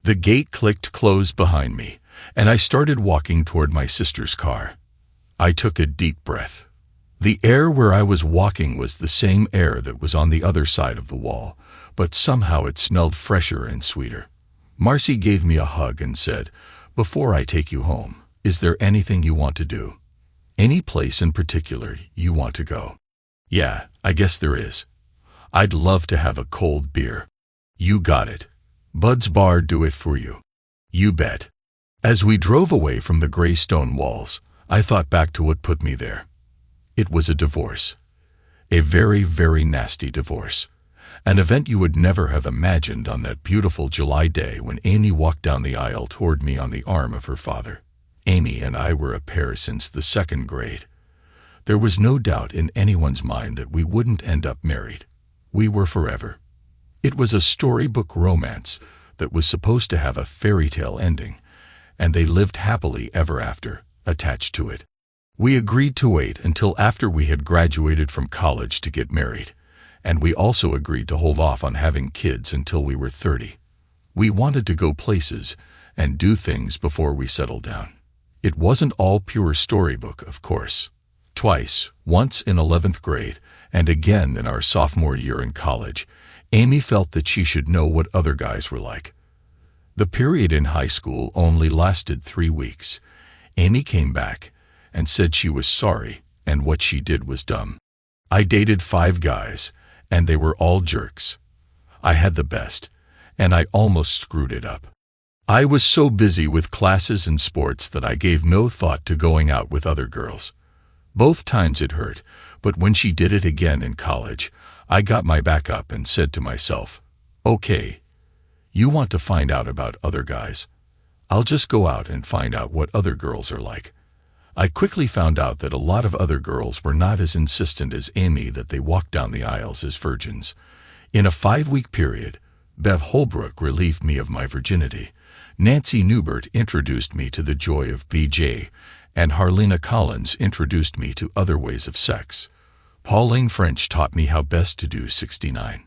The gate clicked closed behind me, and I started walking toward my sister's car. I took a deep breath. The air where I was walking was the same air that was on the other side of the wall, but somehow it smelled fresher and sweeter. Marcy gave me a hug and said, "Before I take you home, is there anything you want to do? Any place in particular you want to go?" "Yeah, I guess there is. I'd love to have a cold beer." "You got it. Bud's Bar do it for you." "You bet." As we drove away from the gray stone walls, I thought back to what put me there. It was a divorce. A very, very nasty divorce. An event you would never have imagined on that beautiful July day when Amy walked down the aisle toward me on the arm of her father. Amy and I were a pair since the 2nd grade. There was no doubt in anyone's mind that we wouldn't end up married. We were forever. It was a storybook romance that was supposed to have a fairy tale ending, and they lived happily ever after, attached to it. We agreed to wait until after we had graduated from college to get married, and we also agreed to hold off on having kids until we were 30. We wanted to go places and do things before we settled down. It wasn't all pure storybook, of course. Twice, once in 11th grade and again in our sophomore year in college, Amy felt that she should know what other guys were like. The period in high school only lasted 3 weeks. Amy came back and said she was sorry and what she did was dumb. I dated 5 guys, and they were all jerks. I had the best, and I almost screwed it up. I was so busy with classes and sports that I gave no thought to going out with other girls. Both times it hurt, but when she did it again in college, I got my back up and said to myself, "Okay, you want to find out about other guys? I'll just go out and find out what other girls are like." I quickly found out that a lot of other girls were not as insistent as Amy that they walked down the aisles as virgins. In a 5-week period, Bev Holbrook relieved me of my virginity, Nancy Newbert introduced me to the joy of BJ, and Harlena Collins introduced me to other ways of sex. Pauline French taught me how best to do 69.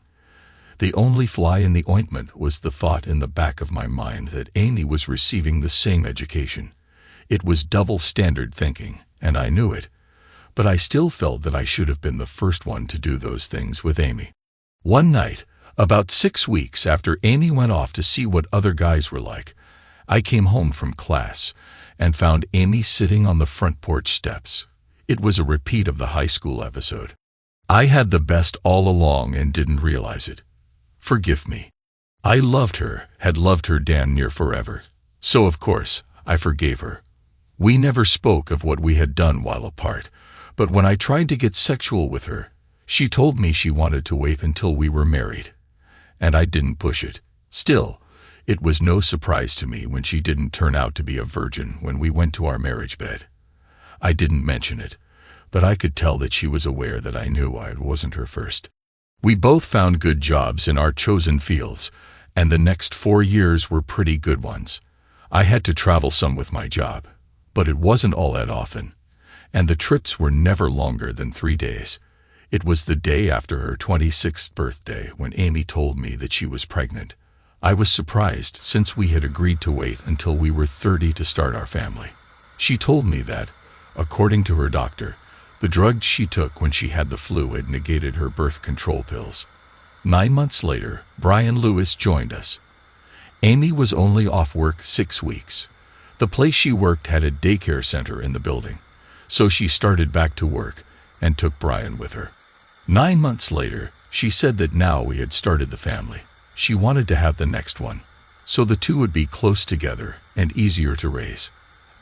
The only fly in the ointment was the thought in the back of my mind that Amy was receiving the same education. It was double standard thinking, and I knew it, but I still felt that I should have been the first one to do those things with Amy. One night, about 6 weeks after Amy went off to see what other guys were like, I came home from class and found Amy sitting on the front porch steps. It was a repeat of the high school episode. I had the best all along and didn't realize it. Forgive me. I loved her, had loved her damn near forever, so of course I forgave her. We never spoke of what we had done while apart, but when I tried to get sexual with her, she told me she wanted to wait until we were married, and I didn't push it. Still, it was no surprise to me when she didn't turn out to be a virgin when we went to our marriage bed. I didn't mention it, but I could tell that she was aware that I knew I wasn't her first. We both found good jobs in our chosen fields, and the next 4 years were pretty good ones. I had to travel some with my job, but it wasn't all that often, and the trips were never longer than 3 days. It was the day after her 26th birthday when Amy told me that she was pregnant. I was surprised since we had agreed to wait until we were 30 to start our family. She told me that, according to her doctor, the drugs she took when she had the flu had negated her birth control pills. 9 months later, Brian Lewis joined us. Amy was only off work 6 weeks. The place she worked had a daycare center in the building, so she started back to work and took Brian with her. 9 months later, she said that now we had started the family, she wanted to have the next one, so the two would be close together and easier to raise.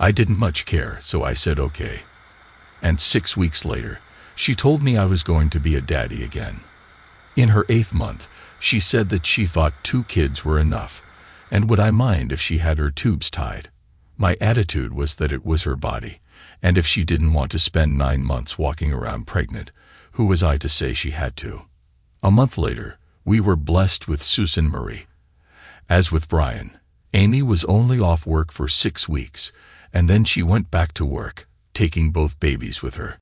I didn't much care, so I said okay. And 6 weeks later, she told me I was going to be a daddy again. In her 8th month, she said that she thought 2 kids were enough, and would I mind if she had her tubes tied. My attitude was that it was her body, and if she didn't want to spend 9 months walking around pregnant, who was I to say she had to? A month later, we were blessed with Susan Marie. As with Brian, Amy was only off work for 6 weeks, and then she went back to work, taking both babies with her.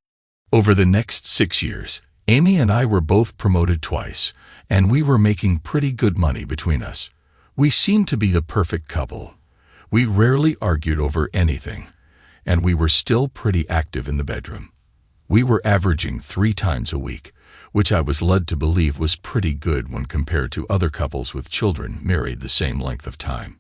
Over the next 6 years, Amy and I were both promoted twice, and we were making pretty good money between us. We seemed to be the perfect couple. We rarely argued over anything, and we were still pretty active in the bedroom. We were averaging 3 times a week, which I was led to believe was pretty good when compared to other couples with children married the same length of time.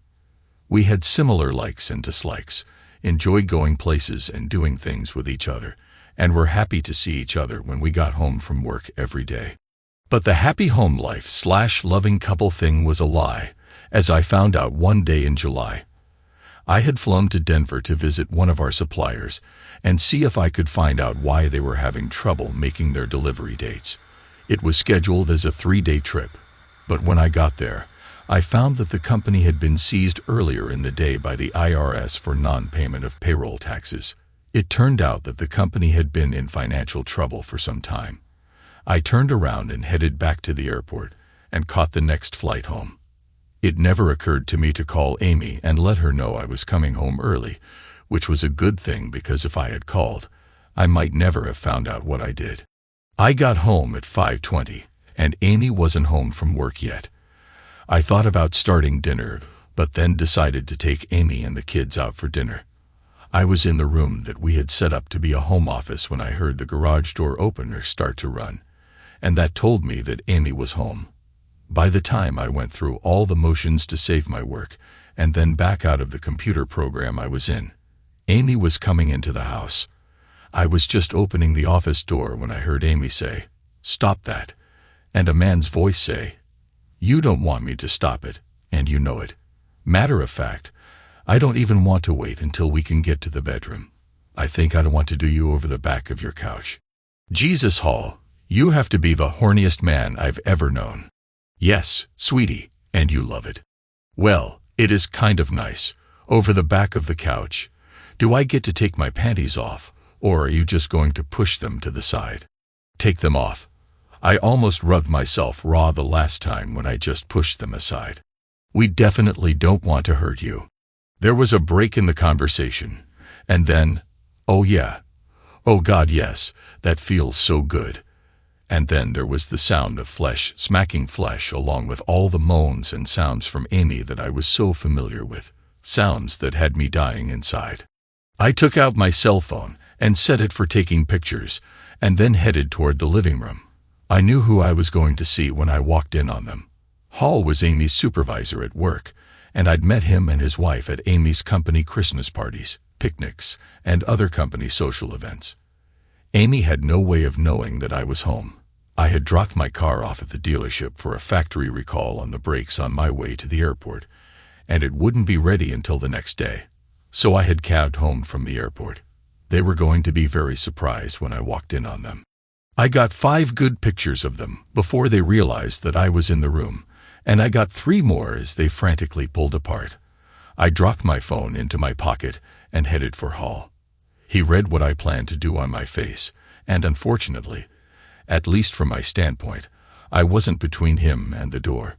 We had similar likes and dislikes, enjoyed going places and doing things with each other, and were happy to see each other when we got home from work every day. But the happy home life/loving couple thing was a lie, as I found out one day in July. I had flown to Denver to visit one of our suppliers and see if I could find out why they were having trouble making their delivery dates. It was scheduled as a 3-day trip, but when I got there, I found that the company had been seized earlier in the day by the IRS for non-payment of payroll taxes. It turned out that the company had been in financial trouble for some time. I turned around and headed back to the airport and caught the next flight home. It never occurred to me to call Amy and let her know I was coming home early, which was a good thing because if I had called, I might never have found out what I did. I got home at 5:20, and Amy wasn't home from work yet. I thought about starting dinner, but then decided to take Amy and the kids out for dinner. I was in the room that we had set up to be a home office when I heard the garage door opener start to run, and that told me that Amy was home. By the time I went through all the motions to save my work and then back out of the computer program I was in, Amy was coming into the house. I was just opening the office door when I heard Amy say, "Stop that," and a man's voice say, "You don't want me to stop it, and you know it. Matter of fact, I don't even want to wait until we can get to the bedroom. I think I want to do you over the back of your couch." Jesus, Hall, you have to be the horniest man I've ever known. Yes, sweetie, and you love it. Well, it is kind of nice. Over the back of the couch. Do I get to take my panties off, or are you just going to push them to the side? Take them off. I almost rubbed myself raw the last time when I just pushed them aside. We definitely don't want to hurt you. There was a break in the conversation, and then, oh yeah, oh God yes, that feels so good. And then there was the sound of flesh smacking flesh along with all the moans and sounds from Amy that I was so familiar with, sounds that had me dying inside. I took out my cell phone and set it for taking pictures, and then headed toward the living room. I knew who I was going to see when I walked in on them. Hall was Amy's supervisor at work, and I'd met him and his wife at Amy's company Christmas parties, picnics, and other company social events. Amy had no way of knowing that I was home. I had dropped my car off at the dealership for a factory recall on the brakes on my way to the airport, and it wouldn't be ready until the next day. So I had cabbed home from the airport. They were going to be very surprised when I walked in on them. I got 5 good pictures of them before they realized that I was in the room, and I got 3 more as they frantically pulled apart. I dropped my phone into my pocket and headed for Hall. He read what I planned to do on my face, and unfortunately, at least from my standpoint, I wasn't between him and the door.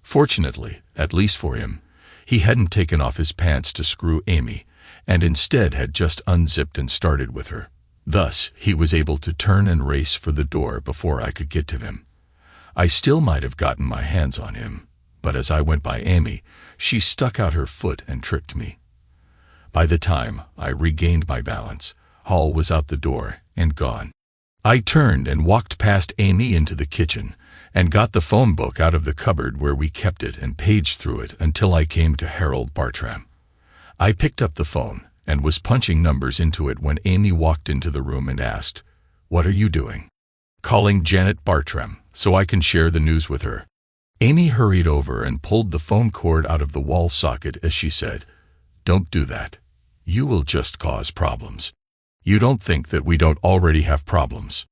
Fortunately, at least for him, he hadn't taken off his pants to screw Amy, and instead had just unzipped and started with her. Thus, he was able to turn and race for the door before I could get to him. I still might have gotten my hands on him, but as I went by Amy, she stuck out her foot and tripped me. By the time I regained my balance, Hall was out the door and gone. I turned and walked past Amy into the kitchen and got the phone book out of the cupboard where we kept it and paged through it until I came to Harold Bartram. I picked up the phone and was punching numbers into it when Amy walked into the room and asked, "What are you doing?" "Calling Janet Bartram so I can share the news with her." Amy hurried over and pulled the phone cord out of the wall socket as she said, "Don't do that. You will just cause problems. You don't think that we don't already have problems.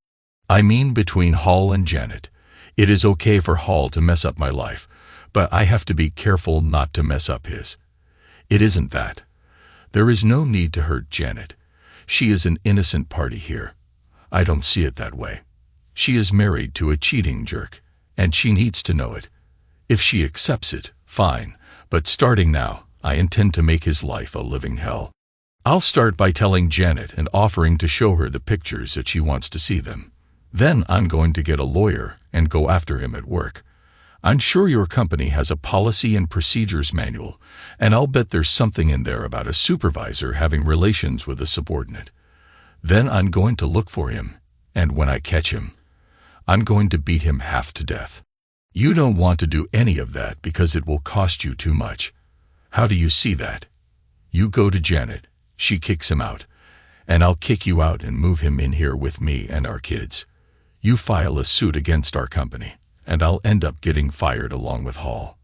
I mean between Hall and Janet. It is okay for Hall to mess up my life, but I have to be careful not to mess up his. It isn't that. There is no need to hurt Janet. She is an innocent party here. I don't see it that way. She is married to a cheating jerk, and she needs to know it. If she accepts it, fine, but starting now, I intend to make his life a living hell. I'll start by telling Janet and offering to show her the pictures that she wants to see them. Then I'm going to get a lawyer and go after him at work. I'm sure your company has a policy and procedures manual, and I'll bet there's something in there about a supervisor having relations with a subordinate. Then I'm going to look for him, and when I catch him, I'm going to beat him half to death. You don't want to do any of that because it will cost you too much. How do you see that? You go to Janet, she kicks him out, and I'll kick you out and move him in here with me and our kids. You file a suit against our company, and I'll end up getting fired along with Hall.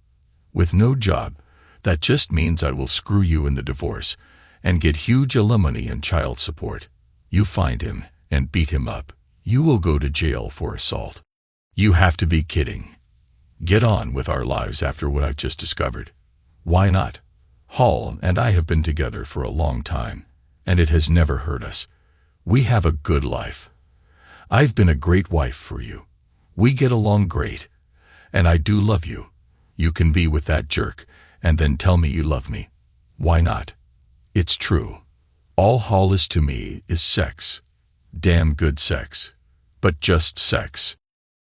With no job, that just means I will screw you in the divorce and get huge alimony and child support. You find him and beat him up. You will go to jail for assault. You have to be kidding. Get on with our lives after what I've just discovered. Why not? Hall and I have been together for a long time, and it has never hurt us. We have a good life. I've been a great wife for you. We get along great, and I do love you. You can be with that jerk and then tell me you love me. Why not? It's true. All Hall is to me is sex. Damn good sex. But just sex.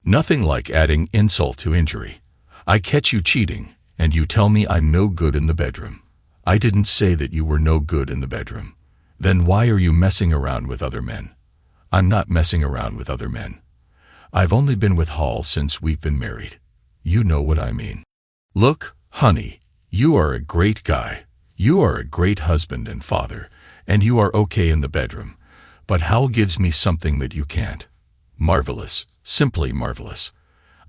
Nothing like adding insult to injury. I catch you cheating, and you tell me I'm no good in the bedroom. I didn't say that you were no good in the bedroom. Then why are you messing around with other men? I'm not messing around with other men. I've only been with Hall since we've been married. You know what I mean. Look, honey, you are a great guy. You are a great husband and father, and you are okay in the bedroom. But Hal gives me something that you can't. Marvelous, simply marvelous.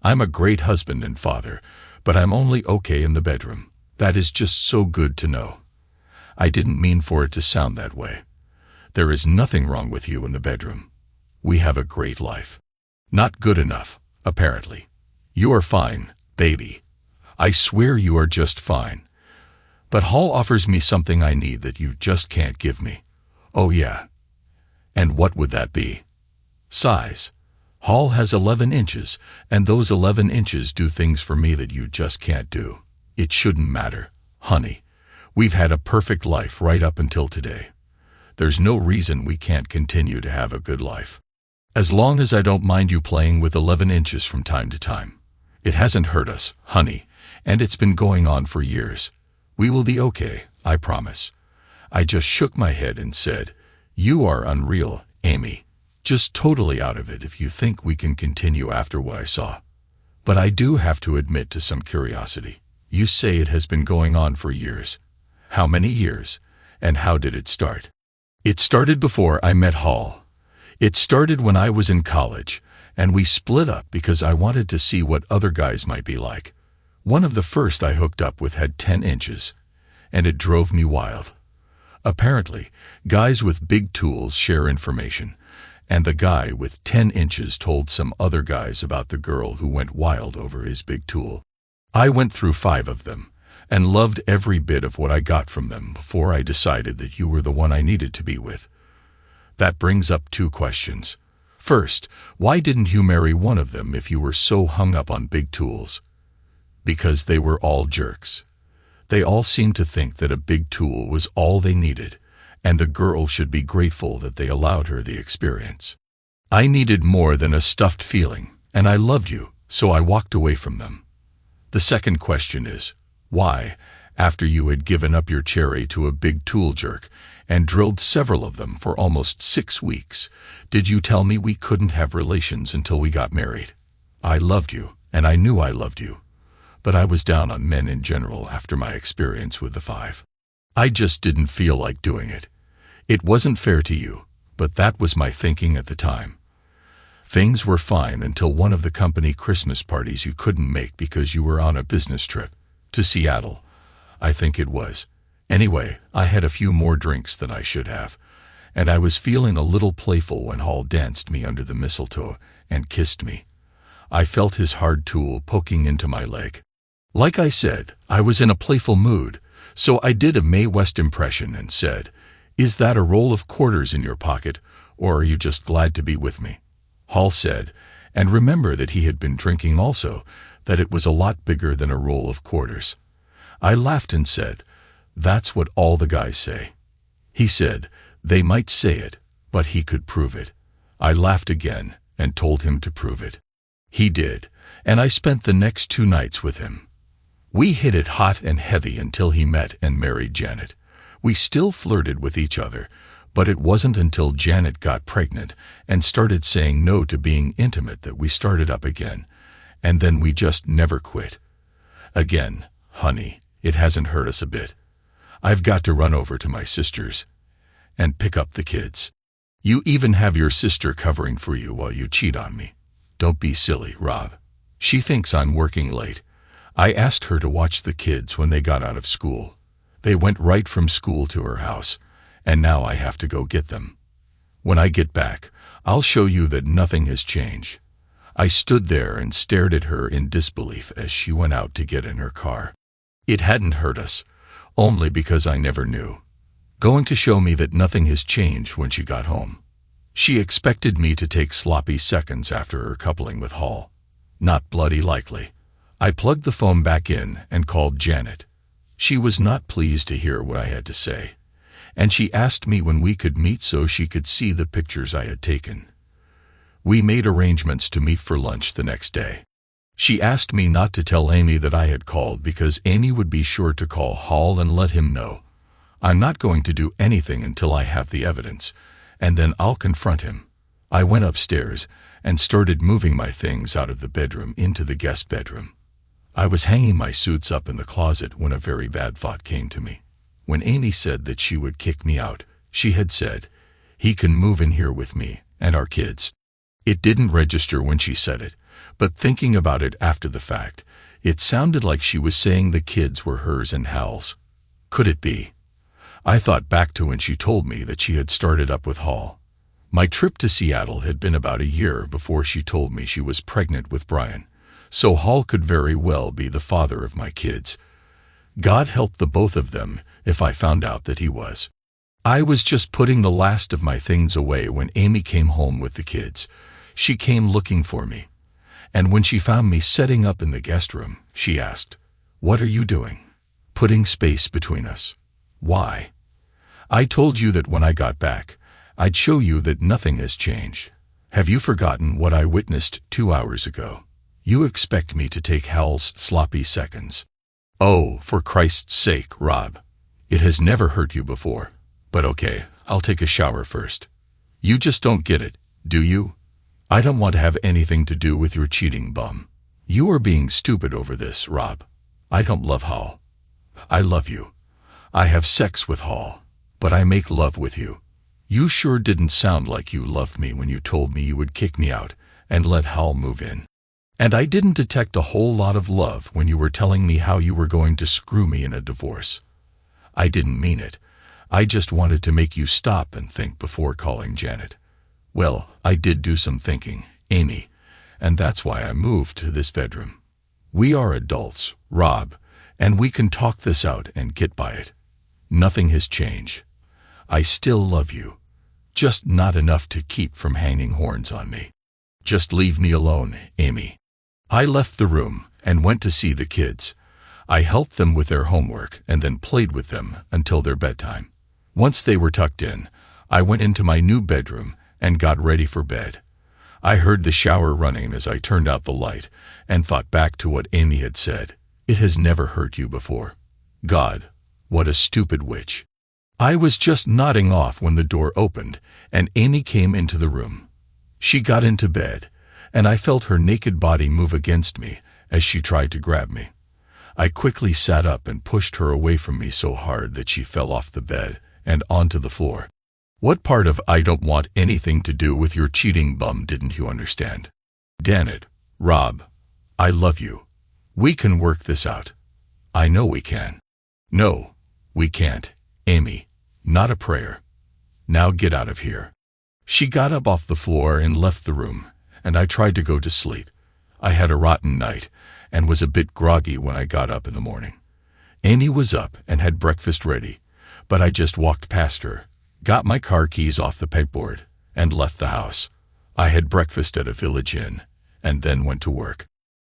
I'm a great husband and father, but I'm only okay in the bedroom. That is just so good to know. I didn't mean for it to sound that way. There is nothing wrong with you in the bedroom. We have a great life. Not good enough, apparently. You are fine, baby. I swear you are just fine. But Hall offers me something I need that you just can't give me. Oh yeah. And what would that be? Size. Hall has 11 inches, and those 11 inches do things for me that you just can't do. It shouldn't matter, honey. We've had a perfect life right up until today. There's no reason we can't continue to have a good life. As long as I don't mind you playing with 11 inches from time to time. It hasn't hurt us, honey, and it's been going on for years. We will be okay, I promise. I just shook my head and said, "You are unreal, Amy. Just totally out of it if you think we can continue after what I saw." But I do have to admit to some curiosity. You say it has been going on for years. How many years? And how did it start? It started before I met Hall. It started when I was in college, and we split up because I wanted to see what other guys might be like. One of the first I hooked up with had 10 inches, and it drove me wild. Apparently, guys with big tools share information, and the guy with 10 inches told some other guys about the girl who went wild over his big tool. I went through 5 of them, and loved every bit of what I got from them before I decided that you were the one I needed to be with. That brings up 2 questions. First, why didn't you marry one of them if you were so hung up on big tools? Because they were all jerks. They all seemed to think that a big tool was all they needed, and the girl should be grateful that they allowed her the experience. I needed more than a stuffed feeling, and I loved you, so I walked away from them. The second question is, why, after you had given up your cherry to a big tool jerk and drilled several of them for almost 6 weeks, did you tell me we couldn't have relations until we got married? I loved you, and I knew I loved you. But I was down on men in general after my experience with the 5. I just didn't feel like doing it. It wasn't fair to you, but that was my thinking at the time. Things were fine until one of the company Christmas parties you couldn't make because you were on a business trip. To Seattle, I think it was. Anyway, I had a few more drinks than I should have, and I was feeling a little playful when Hall danced me under the mistletoe and kissed me. I felt his hard tool poking into my leg. Like I said, I was in a playful mood, so I did a Mae West impression and said, "Is that a roll of quarters in your pocket, or are you just glad to be with me?" Hall said, and remember that he had been drinking also, that it was a lot bigger than a roll of quarters. I laughed and said, "That's what all the guys say." He said, "They might say it, but he could prove it." I laughed again and told him to prove it. He did, and I spent the next 2 nights with him. We hit it hot and heavy until he met and married Janet. We still flirted with each other, but it wasn't until Janet got pregnant and started saying no to being intimate that we started up again, and then we just never quit. Again, honey, it hasn't hurt us a bit. I've got to run over to my sister's and pick up the kids. You even have your sister covering for you while you cheat on me. Don't be silly, Rob. She thinks I'm working late. I asked her to watch the kids when they got out of school. They went right from school to her house, and now I have to go get them. When I get back, I'll show you that nothing has changed. I stood there and stared at her in disbelief as she went out to get in her car. It hadn't hurt us, only because I never knew. Going to show me that nothing has changed when she got home. She expected me to take sloppy seconds after her coupling with Hall. Not bloody likely. I plugged the phone back in and called Janet. She was not pleased to hear what I had to say, and she asked me when we could meet so she could see the pictures I had taken. We made arrangements to meet for lunch the next day. She asked me not to tell Amy that I had called because Amy would be sure to call Hall and let him know. I'm not going to do anything until I have the evidence, and then I'll confront him. I went upstairs and started moving my things out of the bedroom into the guest bedroom. I was hanging my suits up in the closet when a very bad thought came to me. When Amy said that she would kick me out, she had said, "He can move in here with me and our kids." It didn't register when she said it, but thinking about it after the fact, it sounded like she was saying the kids were hers and Hal's. Could it be? I thought back to when she told me that she had started up with Hall. My trip to Seattle had been about a year before she told me she was pregnant with Brian, so Hall could very well be the father of my kids. God help the both of them if I found out that he was. I was just putting the last of my things away when Amy came home with the kids. She came looking for me, and when she found me setting up in the guest room, she asked, "What are you doing?" "Putting space between us." "Why?" "I told you that when I got back, I'd show you that nothing has changed. Have you forgotten what I witnessed 2 hours ago? You expect me to take Hal's sloppy seconds. Oh, for Christ's sake, Rob. It has never hurt you before. But okay, I'll take a shower first. You just don't get it, do you? I don't want to have anything to do with your cheating bum. You are being stupid over this, Rob. I don't love Hall. I love you. I have sex with Hall, but I make love with you. You sure didn't sound like you loved me when you told me you would kick me out and let Hall move in. And I didn't detect a whole lot of love when you were telling me how you were going to screw me in a divorce. I didn't mean it. I just wanted to make you stop and think before calling Janet. Well, I did do some thinking, Amy, and that's why I moved to this bedroom. We are adults, Rob, and we can talk this out and get by it. Nothing has changed. I still love you, just not enough to keep from hanging horns on me. Just leave me alone, Amy. I left the room and went to see the kids. I helped them with their homework and then played with them until their bedtime. Once they were tucked in, I went into my new bedroom and got ready for bed. I heard the shower running as I turned out the light and thought back to what Amy had said. It has never hurt you before. God, what a stupid witch. I was just nodding off when the door opened and Amy came into the room. She got into bed, and I felt her naked body move against me as she tried to grab me. I quickly sat up and pushed her away from me so hard that she fell off the bed and onto the floor. What part of "I don't want anything to do with your cheating bum" didn't you understand? Damn it, Rob. I love you. We can work this out. I know we can. No, we can't, Amy. Not a prayer. Now get out of here. She got up off the floor and left the room, and I tried to go to sleep. I had a rotten night and was a bit groggy when I got up in the morning. Amy was up and had breakfast ready, but I just walked past her, got my car keys off the pegboard, and left the house. I had breakfast at a village inn, and then went to work.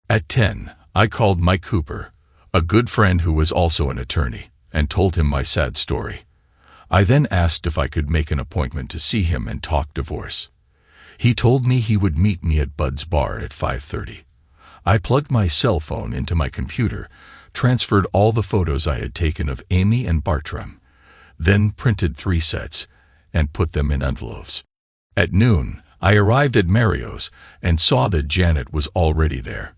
At 10, I called Mike Cooper, a good friend who was also an attorney, and told him my sad story. I then asked if I could make an appointment to see him and talk divorce. He told me he would meet me at Bud's bar at 5:30. I plugged my cell phone into my computer, transferred all the photos I had taken of Amy and Bartram, then printed 3 sets and put them in envelopes. At noon, I arrived at Mario's and saw that Janet was already there.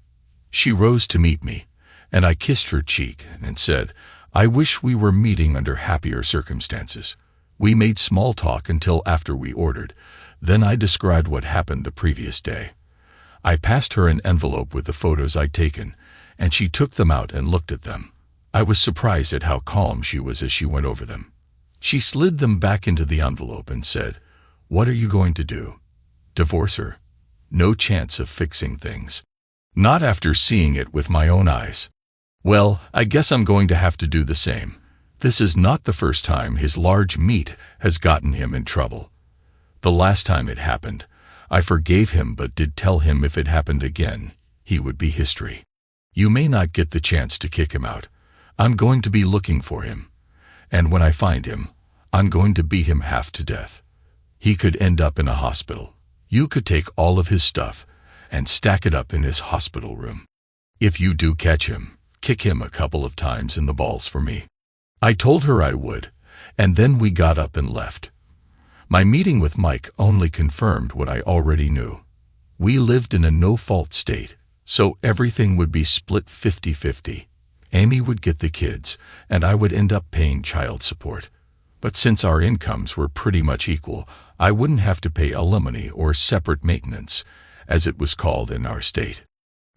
She rose to meet me, and I kissed her cheek and said, "I wish we were meeting under happier circumstances." We made small talk until after we ordered. Then I described what happened the previous day. I passed her an envelope with the photos I'd taken, and she took them out and looked at them. I was surprised at how calm she was as she went over them. She slid them back into the envelope and said, "What are you going to do? Divorce her? No chance of fixing things. Not after seeing it with my own eyes." Well, I guess I'm going to have to do the same. This is not the first time his large meat has gotten him in trouble. The last time it happened, I forgave him but did tell him if it happened again, he would be history. You may not get the chance to kick him out. I'm going to be looking for him. And when I find him, I'm going to beat him half to death. He could end up in a hospital. You could take all of his stuff and stack it up in his hospital room. If you do catch him, kick him a couple of times in the balls for me. I told her I would, and then we got up and left. My meeting with Mike only confirmed what I already knew. We lived in a no-fault state, so everything would be split 50-50. Amy would get the kids, and I would end up paying child support. But since our incomes were pretty much equal, I wouldn't have to pay alimony or separate maintenance, as it was called in our state.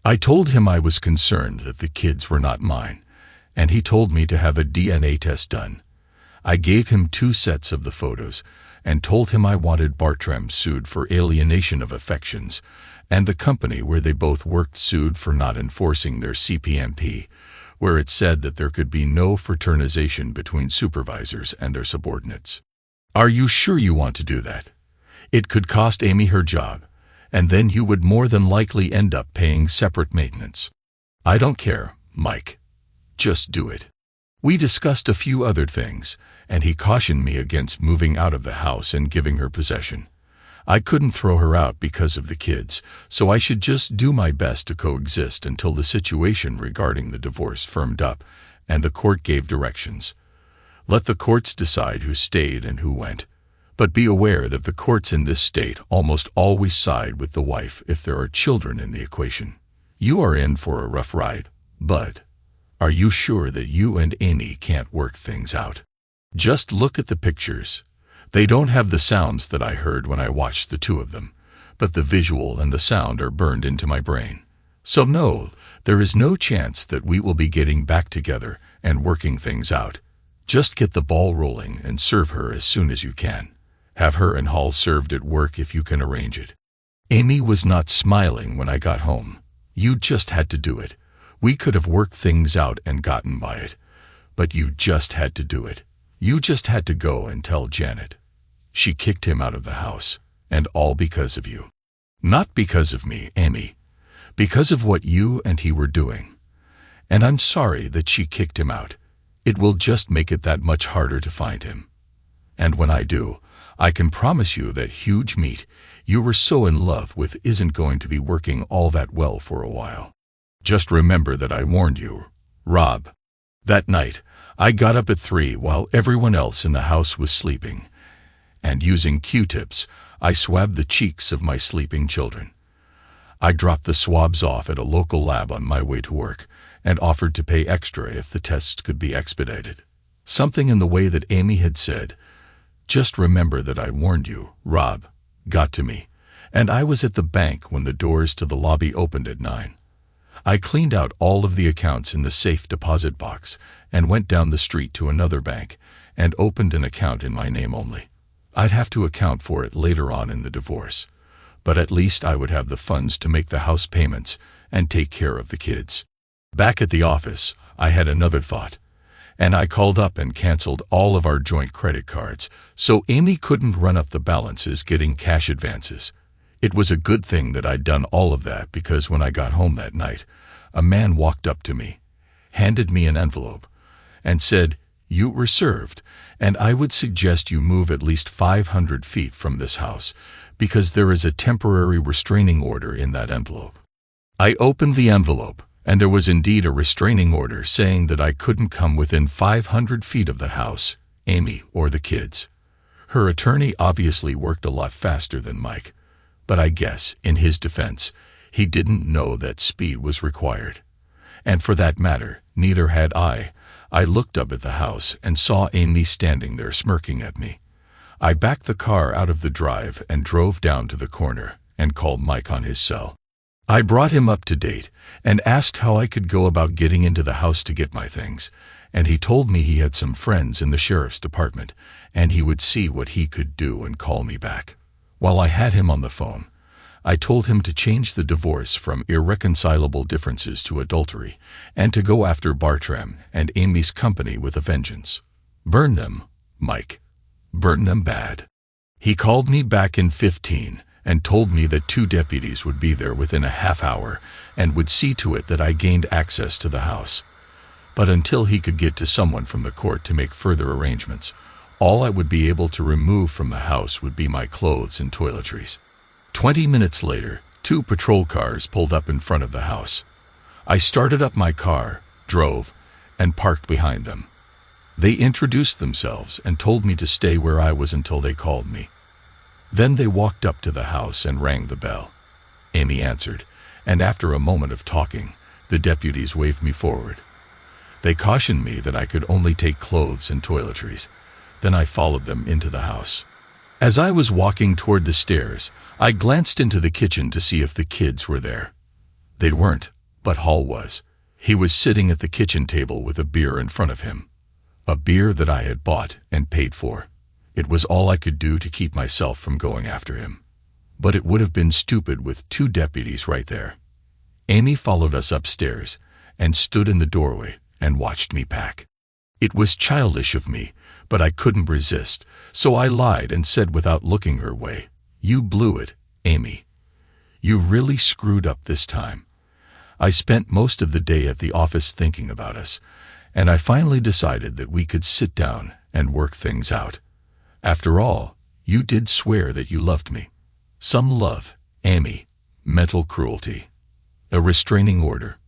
I told him I was concerned that the kids were not mine, and he told me to have a DNA test done. I gave him 2 sets of the photos and told him I wanted Bartram sued for alienation of affections, and the company where they both worked sued for not enforcing their CPMP, where it said that there could be no fraternization between supervisors and their subordinates. Are you sure you want to do that? It could cost Amy her job, and then you would more than likely end up paying separate maintenance. I don't care, Mike. Just do it. We discussed a few other things, and he cautioned me against moving out of the house and giving her possession. I couldn't throw her out because of the kids, so I should just do my best to coexist until the situation regarding the divorce firmed up and the court gave directions. Let the courts decide who stayed and who went. But be aware that the courts in this state almost always side with the wife if there are children in the equation. You are in for a rough ride, bud. Are you sure that you and Amy can't work things out? Just look at the pictures. They don't have the sounds that I heard when I watched the 2 of them, but the visual and the sound are burned into my brain. So no, there is no chance that we will be getting back together and working things out. Just get the ball rolling and serve her as soon as you can. Have her and Hall served at work if you can arrange it. Amy was not smiling when I got home. You just had to do it. We could have worked things out and gotten by it, but you just had to do it. You just had to go and tell Janet. She kicked him out of the house, and all because of you. Not because of me, Amy. Because of what you and he were doing. And I'm sorry that she kicked him out. It will just make it that much harder to find him. And when I do, I can promise you that huge meat you were so in love with isn't going to be working all that well for a while. Just remember that I warned you, Rob. That night, I got up at 3 while everyone else in the house was sleeping, and using Q-tips, I swabbed the cheeks of my sleeping children. I dropped the swabs off at a local lab on my way to work and offered to pay extra if the tests could be expedited. Something in the way that Amy had said, "Just remember that I warned you, Rob," got to me, and I was at the bank when the doors to the lobby opened at 9. I cleaned out all of the accounts in the safe deposit box and went down the street to another bank and opened an account in my name only. I'd have to account for it later on in the divorce, but at least I would have the funds to make the house payments and take care of the kids. Back at the office, I had another thought, and I called up and canceled all of our joint credit cards so Amy couldn't run up the balances getting cash advances. It was a good thing that I'd done all of that because when I got home that night, a man walked up to me, handed me an envelope, and said, "You were served, and I would suggest you move at least 500 feet from this house because there is a temporary restraining order in that envelope." I opened the envelope, and there was indeed a restraining order saying that I couldn't come within 500 feet of the house, Amy, or the kids. Her attorney obviously worked a lot faster than Mike, but I guess, in his defense, he didn't know that speed was required. And for that matter, neither had I. I looked up at the house and saw Amy standing there smirking at me. I backed the car out of the drive and drove down to the corner and called Mike on his cell. I brought him up to date and asked how I could go about getting into the house to get my things, and he told me he had some friends in the sheriff's department and he would see what he could do and call me back. While I had him on the phone, I told him to change the divorce from irreconcilable differences to adultery and to go after Bartram and Amy's company with a vengeance. Burn them, Mike. Burn them bad. He called me back in 15 and told me that 2 deputies would be there within a half hour and would see to it that I gained access to the house. But until he could get to someone from the court to make further arrangements, all I would be able to remove from the house would be my clothes and toiletries. 20 minutes later, 2 patrol cars pulled up in front of the house. I started up my car, drove, and parked behind them. They introduced themselves and told me to stay where I was until they called me. Then they walked up to the house and rang the bell. Amy answered, and after a moment of talking, the deputies waved me forward. They cautioned me that I could only take clothes and toiletries. Then I followed them into the house. As I was walking toward the stairs, I glanced into the kitchen to see if the kids were there. They weren't, but Hall was. He was sitting at the kitchen table with a beer in front of him. A beer that I had bought and paid for. It was all I could do to keep myself from going after him. But it would have been stupid with 2 deputies right there. Amy followed us upstairs and stood in the doorway and watched me pack. It was childish of me, but I couldn't resist, so I lied and said without looking her way, "You blew it, Amy. You really screwed up this time." I spent most of the day at the office thinking about us, and I finally decided that we could sit down and work things out. After all, you did swear that you loved me. Some love, Amy. Mental cruelty. A restraining order.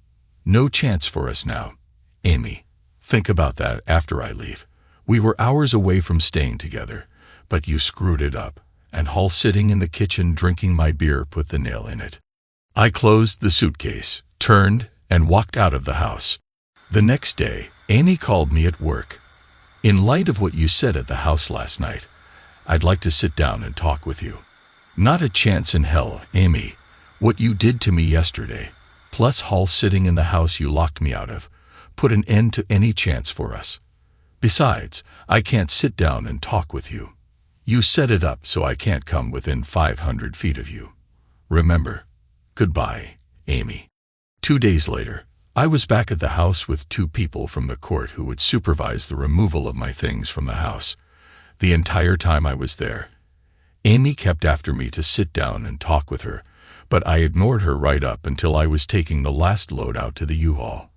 No chance for us now, Amy. Think about that after I leave. We were hours away from staying together, but you screwed it up, and Hall sitting in the kitchen drinking my beer put the nail in it. I closed the suitcase, turned, and walked out of the house. The next day, Amy called me at work. "In light of what you said at the house last night, I'd like to sit down and talk with you." "Not a chance in hell, Amy. What you did to me yesterday, plus Hall sitting in the house you locked me out of, put an end to any chance for us. Besides, I can't sit down and talk with you. You set it up so I can't come within 500 feet of you. Remember, goodbye, Amy." 2 days later, I was back at the house with 2 people from the court who would supervise the removal of my things from the house. The entire time I was there, Amy kept after me to sit down and talk with her, but I ignored her right up until I was taking the last load out to the U-Haul.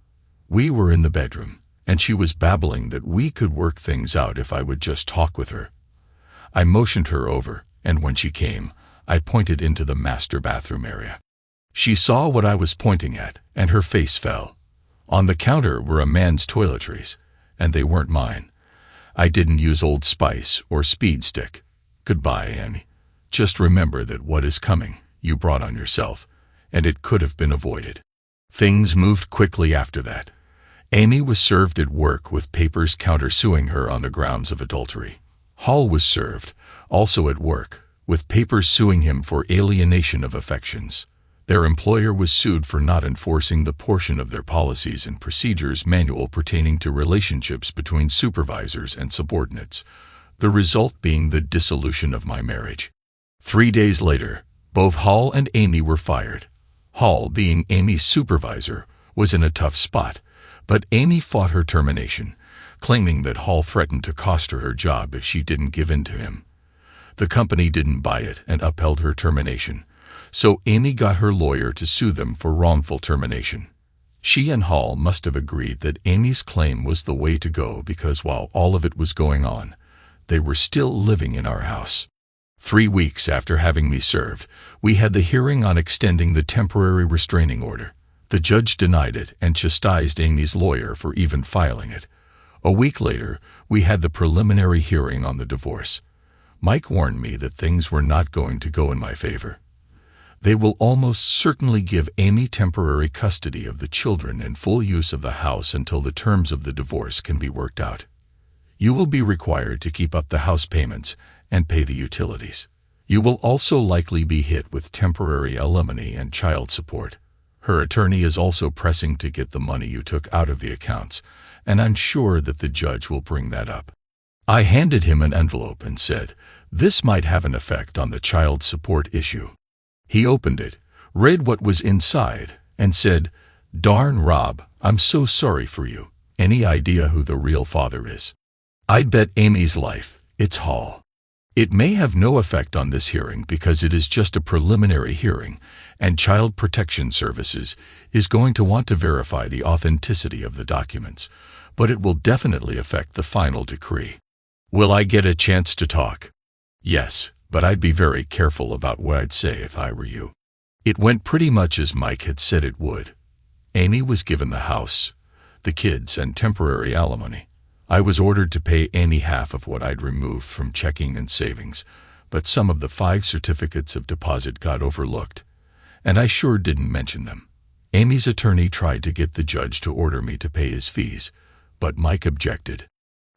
We were in the bedroom, and she was babbling that we could work things out if I would just talk with her. I motioned her over, and when she came, I pointed into the master bathroom area. She saw what I was pointing at, and her face fell. On the counter were a man's toiletries, and they weren't mine. I didn't use Old Spice or Speed Stick. Goodbye, Annie. Just remember that what is coming, you brought on yourself, and it could have been avoided. Things moved quickly after that. Amy was served at work with papers countersuing her on the grounds of adultery. Hall was served, also at work, with papers suing him for alienation of affections. Their employer was sued for not enforcing the portion of their policies and procedures manual pertaining to relationships between supervisors and subordinates, the result being the dissolution of my marriage. 3 days later, both Hall and Amy were fired. Hall, being Amy's supervisor, was in a tough spot, but Amy fought her termination, claiming that Hall threatened to cost her her job if she didn't give in to him. The company didn't buy it and upheld her termination, so Amy got her lawyer to sue them for wrongful termination. She and Hall must have agreed that Amy's claim was the way to go because while all of it was going on, they were still living in our house. 3 weeks after having me served, we had the hearing on extending the temporary restraining order. The judge denied it and chastised Amy's lawyer for even filing it. A week later, we had the preliminary hearing on the divorce. Mike warned me that things were not going to go in my favor. They will almost certainly give Amy temporary custody of the children and full use of the house until the terms of the divorce can be worked out. You will be required to keep up the house payments and pay the utilities. You will also likely be hit with temporary alimony and child support. Her attorney is also pressing to get the money you took out of the accounts, and I'm sure that the judge will bring that up. I handed him an envelope and said, "This might have an effect on the child support issue." He opened it, read what was inside, and said, "Darn, Rob, I'm so sorry for you. Any idea who the real father is?" I'd bet Amy's life it's Hall. It may have no effect on this hearing because it is just a preliminary hearing, and Child Protection Services is going to want to verify the authenticity of the documents, but it will definitely affect the final decree. Will I get a chance to talk? Yes, but I'd be very careful about what I'd say if I were you. It went pretty much as Mike had said it would. Amy was given the house, the kids, and temporary alimony. I was ordered to pay Amy half of what I'd removed from checking and savings, but some of the 5 certificates of deposit got overlooked, and I sure didn't mention them. Amy's attorney tried to get the judge to order me to pay his fees, but Mike objected.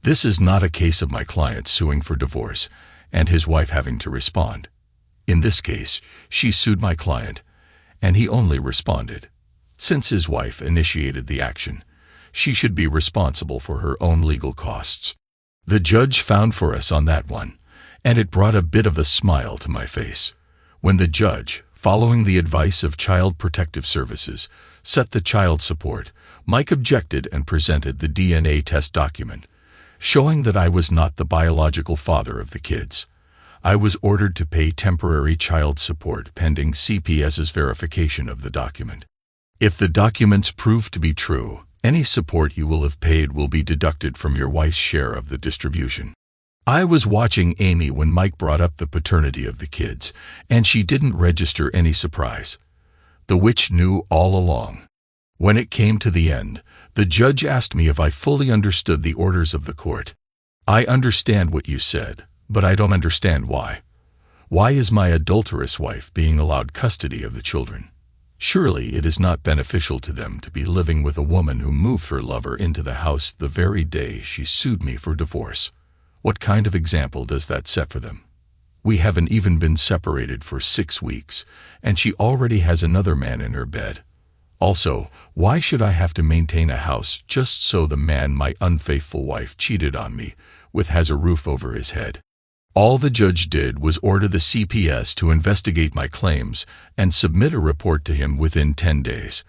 This is not a case of my client suing for divorce and his wife having to respond. In this case, she sued my client, and he only responded. Since his wife initiated the action, she should be responsible for her own legal costs. The judge found for us on that one, and it brought a bit of a smile to my face. When the judge, following the advice of Child Protective Services, set the child support, Mike objected and presented the DNA test document, showing that I was not the biological father of the kids. I was ordered to pay temporary child support pending CPS's verification of the document. If the documents prove to be true, any support you will have paid will be deducted from your wife's share of the distribution. I was watching Amy when Mike brought up the paternity of the kids, and she didn't register any surprise. The witch knew all along. When it came to the end, the judge asked me if I fully understood the orders of the court. I understand what you said, but I don't understand why. Why is my adulterous wife being allowed custody of the children? Surely it is not beneficial to them to be living with a woman who moved her lover into the house the very day she sued me for divorce. What kind of example does that set for them? We haven't even been separated for 6 weeks, and she already has another man in her bed. Also, why should I have to maintain a house just so the man my unfaithful wife cheated on me with has a roof over his head? All the judge did was order the CPS to investigate my claims and submit a report to him within 10 days.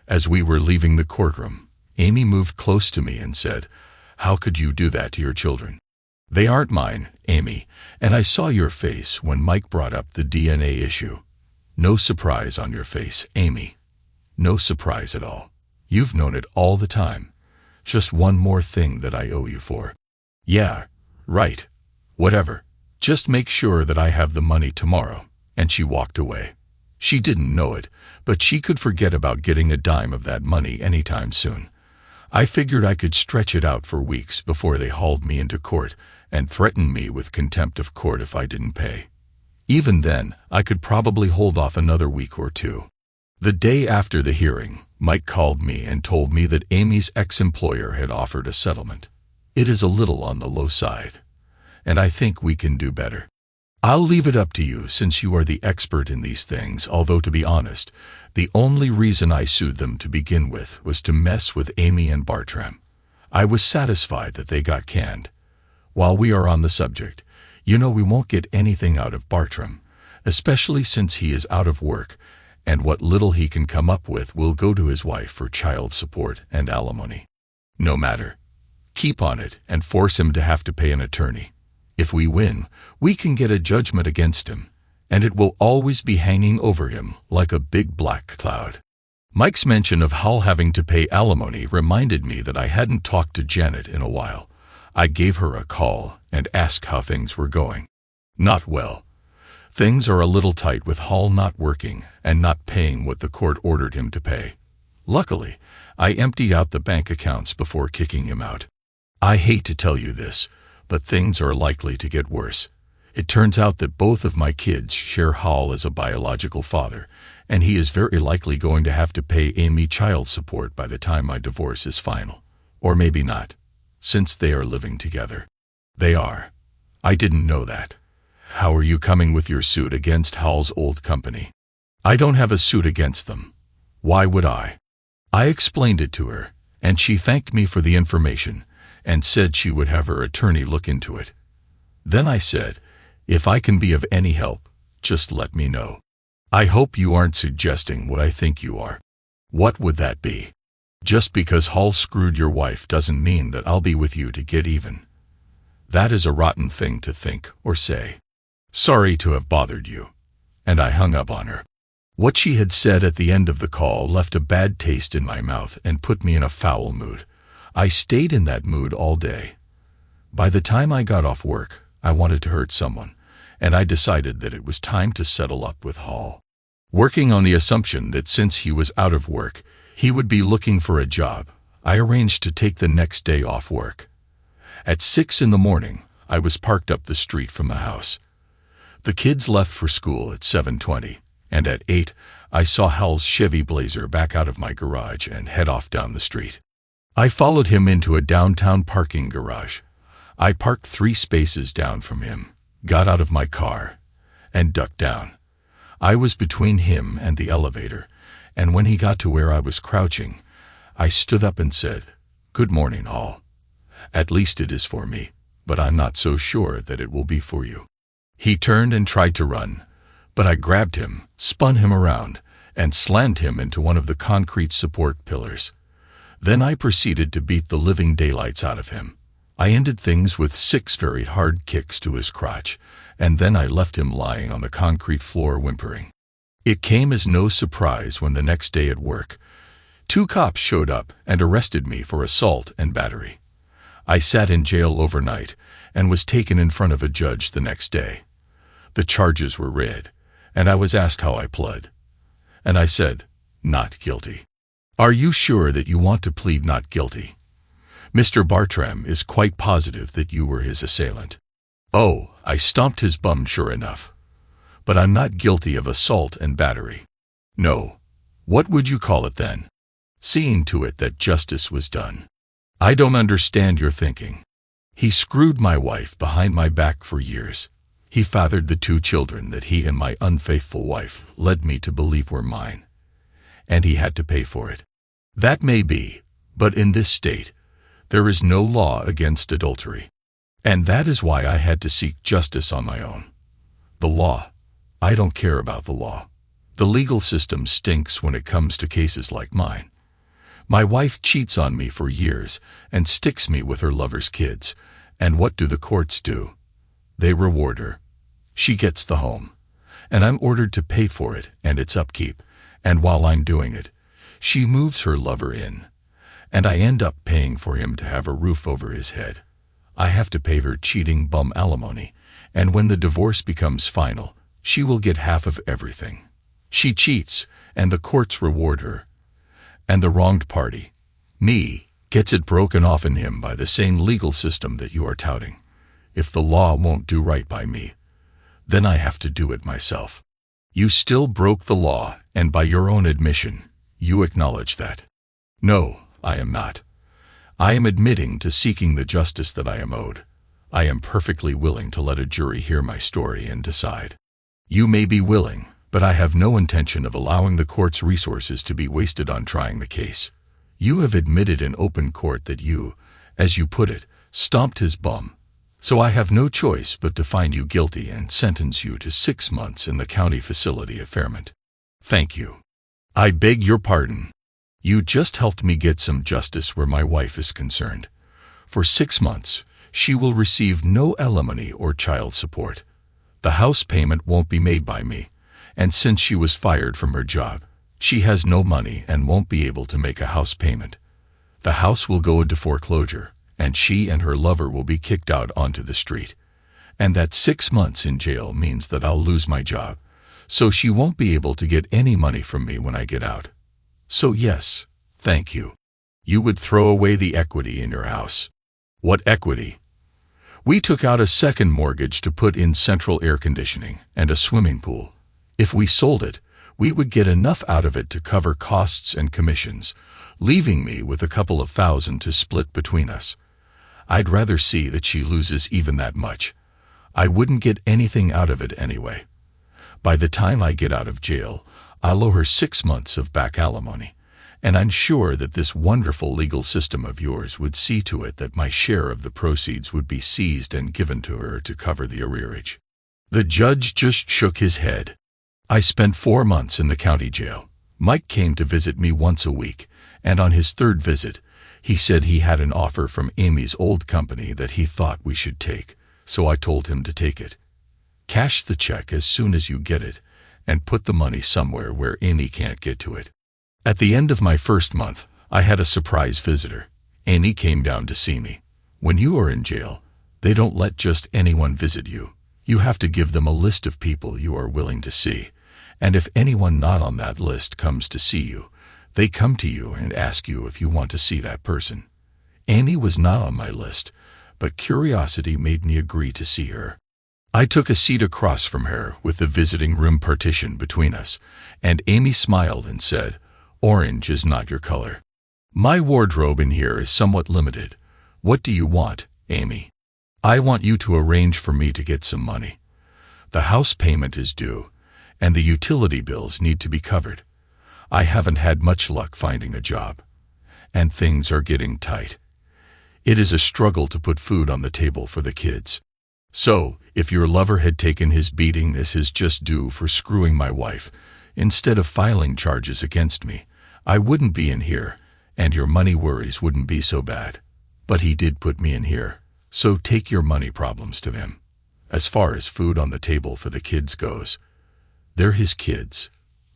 As we were leaving the courtroom, Amy moved close to me and said, "How could you do that to your children? They aren't mine, Amy, and I saw your face when Mike brought up the DNA issue. No surprise on your face, Amy. No surprise at all. You've known it all the time. Just one more thing that I owe you for." "Yeah, right. Whatever. Just make sure that I have the money tomorrow." And she walked away. She didn't know it, but she could forget about getting a dime of that money anytime soon. I figured I could stretch it out for weeks before they hauled me into court and threatened me with contempt of court if I didn't pay. Even then, I could probably hold off another week or 2. The day after the hearing, Mike called me and told me that Amy's ex-employer had offered a settlement. It is a little on the low side, and I think we can do better. I'll leave it up to you since you are the expert in these things, although to be honest, the only reason I sued them to begin with was to mess with Amy and Bartram. I was satisfied that they got canned. While we are on the subject, you know we won't get anything out of Bartram, especially since he is out of work, and what little he can come up with will go to his wife for child support and alimony. No matter. Keep on it and force him to have to pay an attorney. If we win, we can get a judgment against him, and it will always be hanging over him like a big black cloud. Mike's mention of Hal having to pay alimony reminded me that I hadn't talked to Janet in a while. I gave her a call and asked how things were going. "Not well. Things are a little tight with Hall not working and not paying what the court ordered him to pay. Luckily, I emptied out the bank accounts before kicking him out. I hate to tell you this, but things are likely to get worse. It turns out that both of my kids share Hall as a biological father, and he is very likely going to have to pay Amy child support by the time my divorce is final. Or maybe not, since they are living together. They are. I didn't know that. How are you coming with your suit against Hall's old company? I don't have a suit against them. Why would I? I explained it to her, and she thanked me for the information and said she would have her attorney look into it. Then I said, if I can be of any help, just let me know. I hope you aren't suggesting what I think you are. What would that be? Just because Hall screwed your wife doesn't mean that I'll be with you to get even. That is a rotten thing to think or say. Sorry to have bothered you. And I hung up on her. What she had said at the end of the call left a bad taste in my mouth and put me in a foul mood. I stayed in that mood all day. By the time I got off work, I wanted to hurt someone, and I decided that it was time to settle up with Hall. Working on the assumption that since he was out of work, he would be looking for a job, I arranged to take the next day off work. At 6 in the morning, I was parked up the street from the house. The kids left for school at 7:20, and at 8, I saw Hall's Chevy Blazer back out of my garage and head off down the street. I followed him into a downtown parking garage. I parked 3 spaces down from him, got out of my car, and ducked down. I was between him and the elevator, and when he got to where I was crouching, I stood up and said, "Good morning, Hall. At least it is for me, but I'm not so sure that it will be for you." He turned and tried to run, but I grabbed him, spun him around, and slammed him into one of the concrete support pillars. Then I proceeded to beat the living daylights out of him. I ended things with 6 very hard kicks to his crotch, and then I left him lying on the concrete floor whimpering. It came as no surprise when the next day at work, 2 cops showed up and arrested me for assault and battery. I sat in jail overnight and was taken in front of a judge the next day. The charges were read, and I was asked how I pled. And I said, "Not guilty." "Are you sure that you want to plead not guilty? Mr. Bartram is quite positive that you were his assailant." "Oh, I stomped his bum sure enough. But I'm not guilty of assault and battery." "No. What would you call it then?" "Seeing to it that justice was done." "I don't understand your thinking. He screwed my wife behind my back for years. He fathered the 2 children that he and my unfaithful wife led me to believe were mine. And he had to pay for it. That may be, but in this state, there is no law against adultery. And that is why I had to seek justice on my own. The law. I don't care about the law. The legal system stinks when it comes to cases like mine. My wife cheats on me for years and sticks me with her lover's kids. And what do the courts do? They reward her. She gets the home. And I'm ordered to pay for it and its upkeep. And while I'm doing it, she moves her lover in. And I end up paying for him to have a roof over his head. I have to pay her cheating bum alimony. And when the divorce becomes final, she will get half of everything. She cheats, and the courts reward her. And the wronged party, me, gets it broken off in him by the same legal system that you are touting. If the law won't do right by me, then I have to do it myself. You still broke the law, and by your own admission, you acknowledge that. No, I am not. I am admitting to seeking the justice that I am owed. I am perfectly willing to let a jury hear my story and decide. You may be willing, but I have no intention of allowing the court's resources to be wasted on trying the case. You have admitted in open court that you, as you put it, stomped his bum. So I have no choice but to find you guilty and sentence you to 6 months in the county facility at Fairmont. Thank you. I beg your pardon. You just helped me get some justice where my wife is concerned. For 6 months, she will receive no alimony or child support. The house payment won't be made by me, and since she was fired from her job, she has no money and won't be able to make a house payment. The house will go into foreclosure, and she and her lover will be kicked out onto the street. and that 6 months in jail means that I'll lose my job, so she won't be able to get any money from me when I get out. So yes, thank you. You would throw away the equity in your house. What equity? We took out a second mortgage to put in central air conditioning and a swimming pool. If we sold it, we would get enough out of it to cover costs and commissions, leaving me with a couple of thousand to split between us. I'd rather see that she loses even that much. I wouldn't get anything out of it anyway. By the time I get out of jail, I'll owe her 6 months of back alimony, and I'm sure that this wonderful legal system of yours would see to it that my share of the proceeds would be seized and given to her to cover the arrearage. The judge just shook his head. I spent 4 months in the county jail. Mike came to visit me once a week, and on his third visit, he said he had an offer from Amy's old company that he thought we should take, so I told him to take it. Cash the check as soon as you get it, and put the money somewhere where Amy can't get to it. At the end of my first month, I had a surprise visitor. Amy came down to see me. When you are in jail, they don't let just anyone visit you. You have to give them a list of people you are willing to see, and if anyone not on that list comes to see you, they come to you and ask you if you want to see that person. Amy was not on my list, but curiosity made me agree to see her. I took a seat across from her with the visiting room partition between us, and Amy smiled and said, "Orange is not your color. My wardrobe in here is somewhat limited. What do you want, Amy?" "I want you to arrange for me to get some money. The house payment is due, and the utility bills need to be covered. I haven't had much luck finding a job, and things are getting tight. It is a struggle to put food on the table for the kids. So, if your lover had taken his beating as his just due for screwing my wife, instead of filing charges against me, I wouldn't be in here, and your money worries wouldn't be so bad. But he did put me in here, so take your money problems to him. As far as food on the table for the kids goes, they're his kids.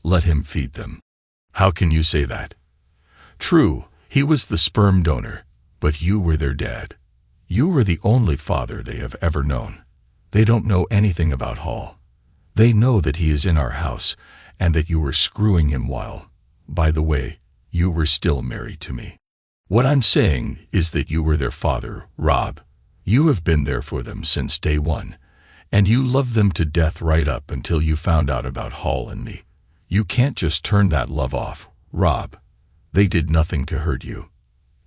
Let him feed them." "How can you say that?" "True, he was the sperm donor, but you were their dad. You were the only father they have ever known. They don't know anything about Hall. They know that he is in our house and that you were screwing him while, by the way, you were still married to me. What I'm saying is that you were their father, Rob. You have been there for them since day one, and you loved them to death right up until you found out about Hall and me. You can't just turn that love off, Rob. They did nothing to hurt you.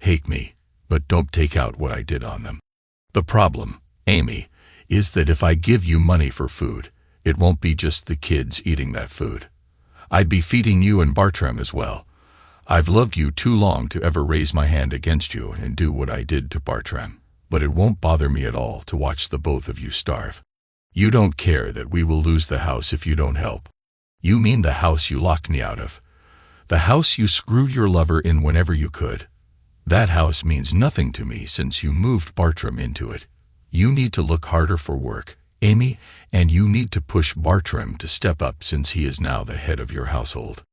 Hate me, but don't take out what I did on them. The problem, Amy, is that if I give you money for food, it won't be just the kids eating that food. I'd be feeding you and Bartram as well. I've loved you too long to ever raise my hand against you and do what I did to Bartram, but it won't bother me at all to watch the both of you starve. You don't care that we will lose the house if you don't help. You mean the house you locked me out of. The house you screwed your lover in whenever you could. That house means nothing to me since you moved Bartram into it. You need to look harder for work, Amy, and you need to push Bartram to step up since he is now the head of your household.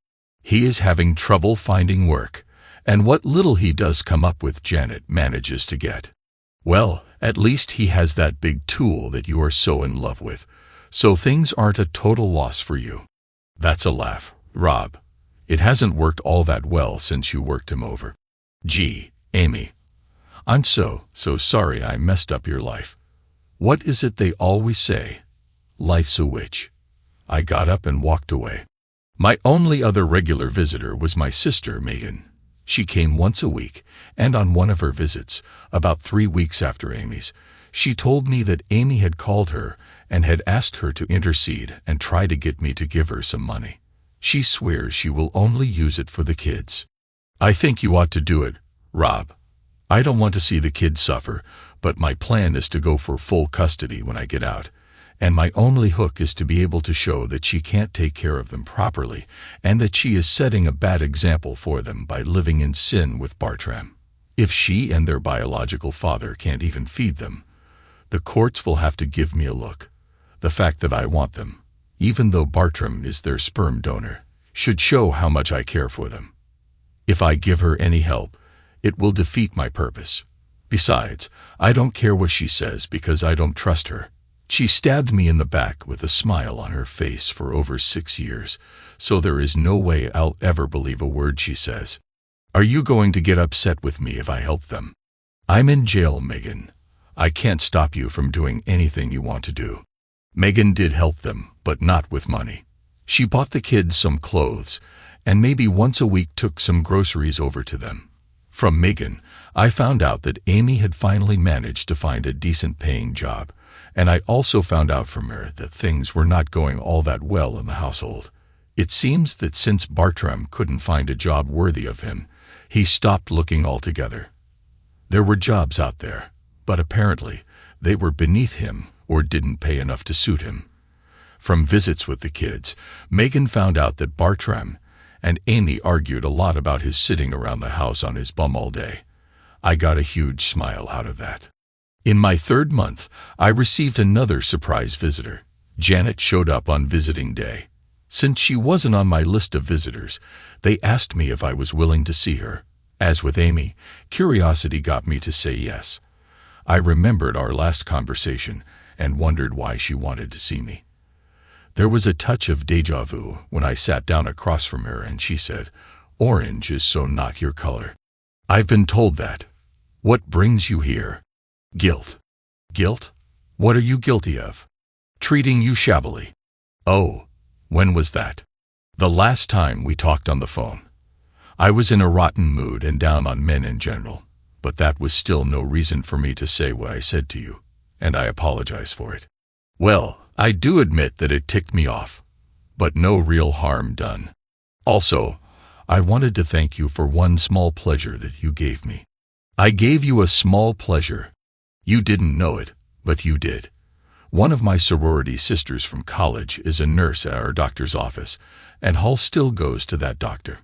He is having trouble finding work, and what little he does come up with Janet manages to get. Well, at least he has that big tool that you are so in love with, so things aren't a total loss for you. That's a laugh, Rob. It hasn't worked all that well since you worked him over. Gee, Amy. I'm so sorry I messed up your life. What is it they always say? Life's a witch. I got up and walked away. My only other regular visitor was my sister, Megan. She came once a week, and on one of her visits, about 3 weeks after Amy's, she told me that Amy had called her and had asked her to intercede and try to get me to give her some money. She swears she will only use it for the kids. I think you ought to do it, Rob. I don't want to see the kids suffer, but my plan is to go for full custody when I get out, and my only hook is to be able to show that she can't take care of them properly and that she is setting a bad example for them by living in sin with Bartram. If she and their biological father can't even feed them, the courts will have to give me a look. The fact that I want them, even though Bartram is their sperm donor, should show how much I care for them. If I give her any help, it will defeat my purpose. Besides, I don't care what she says because I don't trust her. She stabbed me in the back with a smile on her face for over 6 years, so there is no way I'll ever believe a word she says. Are you going to get upset with me if I help them? I'm in jail, Megan. I can't stop you from doing anything you want to do. Megan did help them, but not with money. She bought the kids some clothes, and maybe once a week took some groceries over to them. From Megan, I found out that Amy had finally managed to find a decent-paying job, and I also found out from her that things were not going all that well in the household. It seems that since Bartram couldn't find a job worthy of him, he stopped looking altogether. There were jobs out there, but apparently they were beneath him or didn't pay enough to suit him. From visits with the kids, Megan found out that Bartram and Amy argued a lot about his sitting around the house on his bum all day. I got a huge smile out of that. In my 3rd month, I received another surprise visitor. Janet showed up on visiting day. Since she wasn't on my list of visitors, they asked me if I was willing to see her. As with Amy, curiosity got me to say yes. I remembered our last conversation and wondered why she wanted to see me. There was a touch of déjà vu when I sat down across from her and she said, "Orange is so not your color." I've been told that. What brings you here? Guilt. Guilt? What are you guilty of? Treating you shabbily. Oh, when was that? The last time we talked on the phone. I was in a rotten mood and down on men in general, but that was still no reason for me to say what I said to you, and I apologize for it. Well, I do admit that it ticked me off, but no real harm done. Also, I wanted to thank you for one small pleasure that you gave me. I gave you a small pleasure. You didn't know it, but you did. One of my sorority sisters from college is a nurse at our doctor's office, and Hall still goes to that doctor.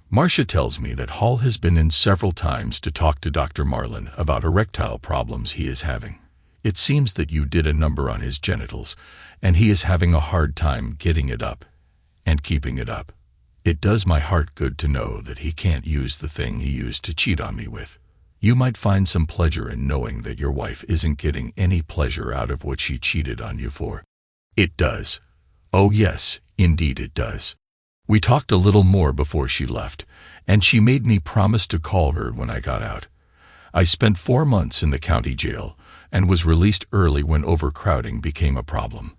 Marcia tells me that Hall has been in several times to talk to Dr. Marlin about erectile problems he is having. It seems that you did a number on his genitals, and he is having a hard time getting it up and keeping it up. It does my heart good to know that he can't use the thing he used to cheat on me with. You might find some pleasure in knowing that your wife isn't getting any pleasure out of what she cheated on you for. It does. Oh yes, indeed it does. We talked a little more before she left, and she made me promise to call her when I got out. I spent 4 months in the county jail and was released early when overcrowding became a problem.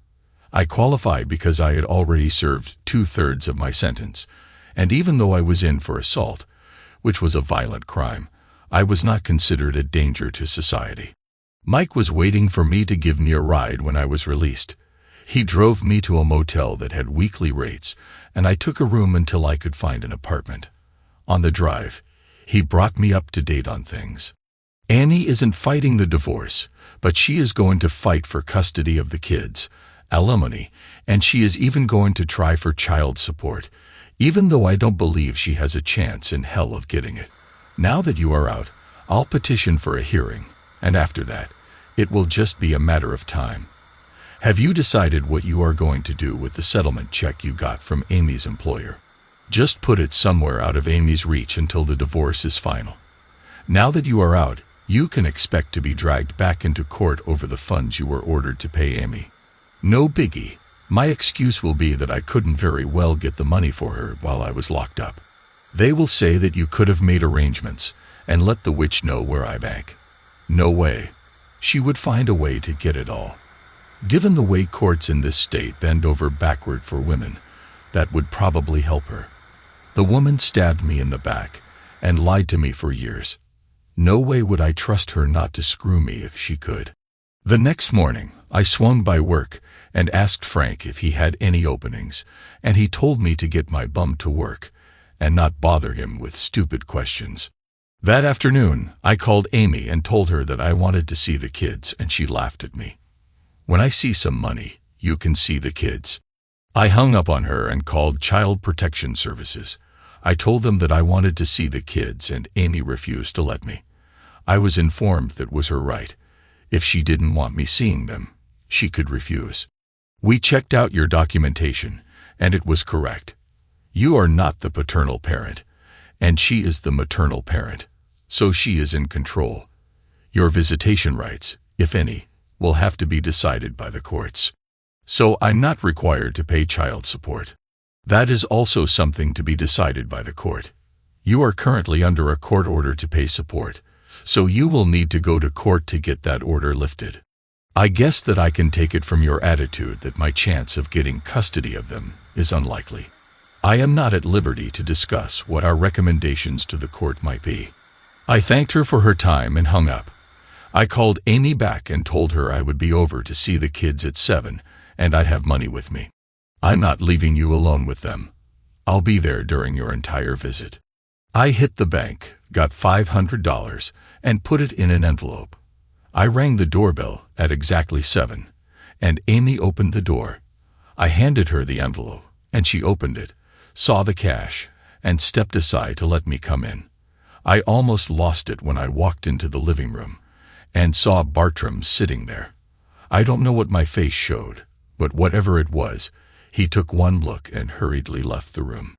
I qualified because I had already served 2/3 of my sentence, and even though I was in for assault, which was a violent crime, I was not considered a danger to society. Mike was waiting for me to give me a ride when I was released. He drove me to a motel that had weekly rates, and I took a room until I could find an apartment. On the drive, he brought me up to date on things. Annie isn't fighting the divorce, but she is going to fight for custody of the kids, alimony, and she is even going to try for child support, even though I don't believe she has a chance in hell of getting it. Now that you are out, I'll petition for a hearing, and after that, it will just be a matter of time. Have you decided what you are going to do with the settlement check you got from Amy's employer? Just put it somewhere out of Amy's reach until the divorce is final. Now that you are out, you can expect to be dragged back into court over the funds you were ordered to pay Amy. No biggie. My excuse will be that I couldn't very well get the money for her while I was locked up. They will say that you could have made arrangements and let the witch know where I bank. No way. She would find a way to get it all. Given the way courts in this state bend over backward for women, that would probably help her. The woman stabbed me in the back and lied to me for years. No way would I trust her not to screw me if she could. The next morning, I swung by work and asked Frank if he had any openings, and he told me to get my bum to work and not bother him with stupid questions. That afternoon, I called Amy and told her that I wanted to see the kids, and she laughed at me. When I see some money, you can see the kids. I hung up on her and called Child Protection Services. I told them that I wanted to see the kids, and Amy refused to let me. I was informed that was her right. If she didn't want me seeing them, she could refuse. We checked out your documentation, and it was correct. You are not the paternal parent, and she is the maternal parent, so she is in control. Your visitation rights, if any, will have to be decided by the courts. So I'm not required to pay child support. That is also something to be decided by the court. You are currently under a court order to pay support, so you will need to go to court to get that order lifted. I guess that I can take it from your attitude that my chance of getting custody of them is unlikely. I am not at liberty to discuss what our recommendations to the court might be. I thanked her for her time and hung up. I called Amy back and told her I would be over to see the kids at 7 and I'd have money with me. I'm not leaving you alone with them. I'll be there during your entire visit. I hit the bank, got $500, and put it in an envelope. I rang the doorbell at exactly 7, and Amy opened the door. I handed her the envelope, and she opened it, saw the cash, and stepped aside to let me come in. I almost lost it when I walked into the living room and saw Bartram sitting there. I don't know what my face showed, but whatever it was, he took one look and hurriedly left the room.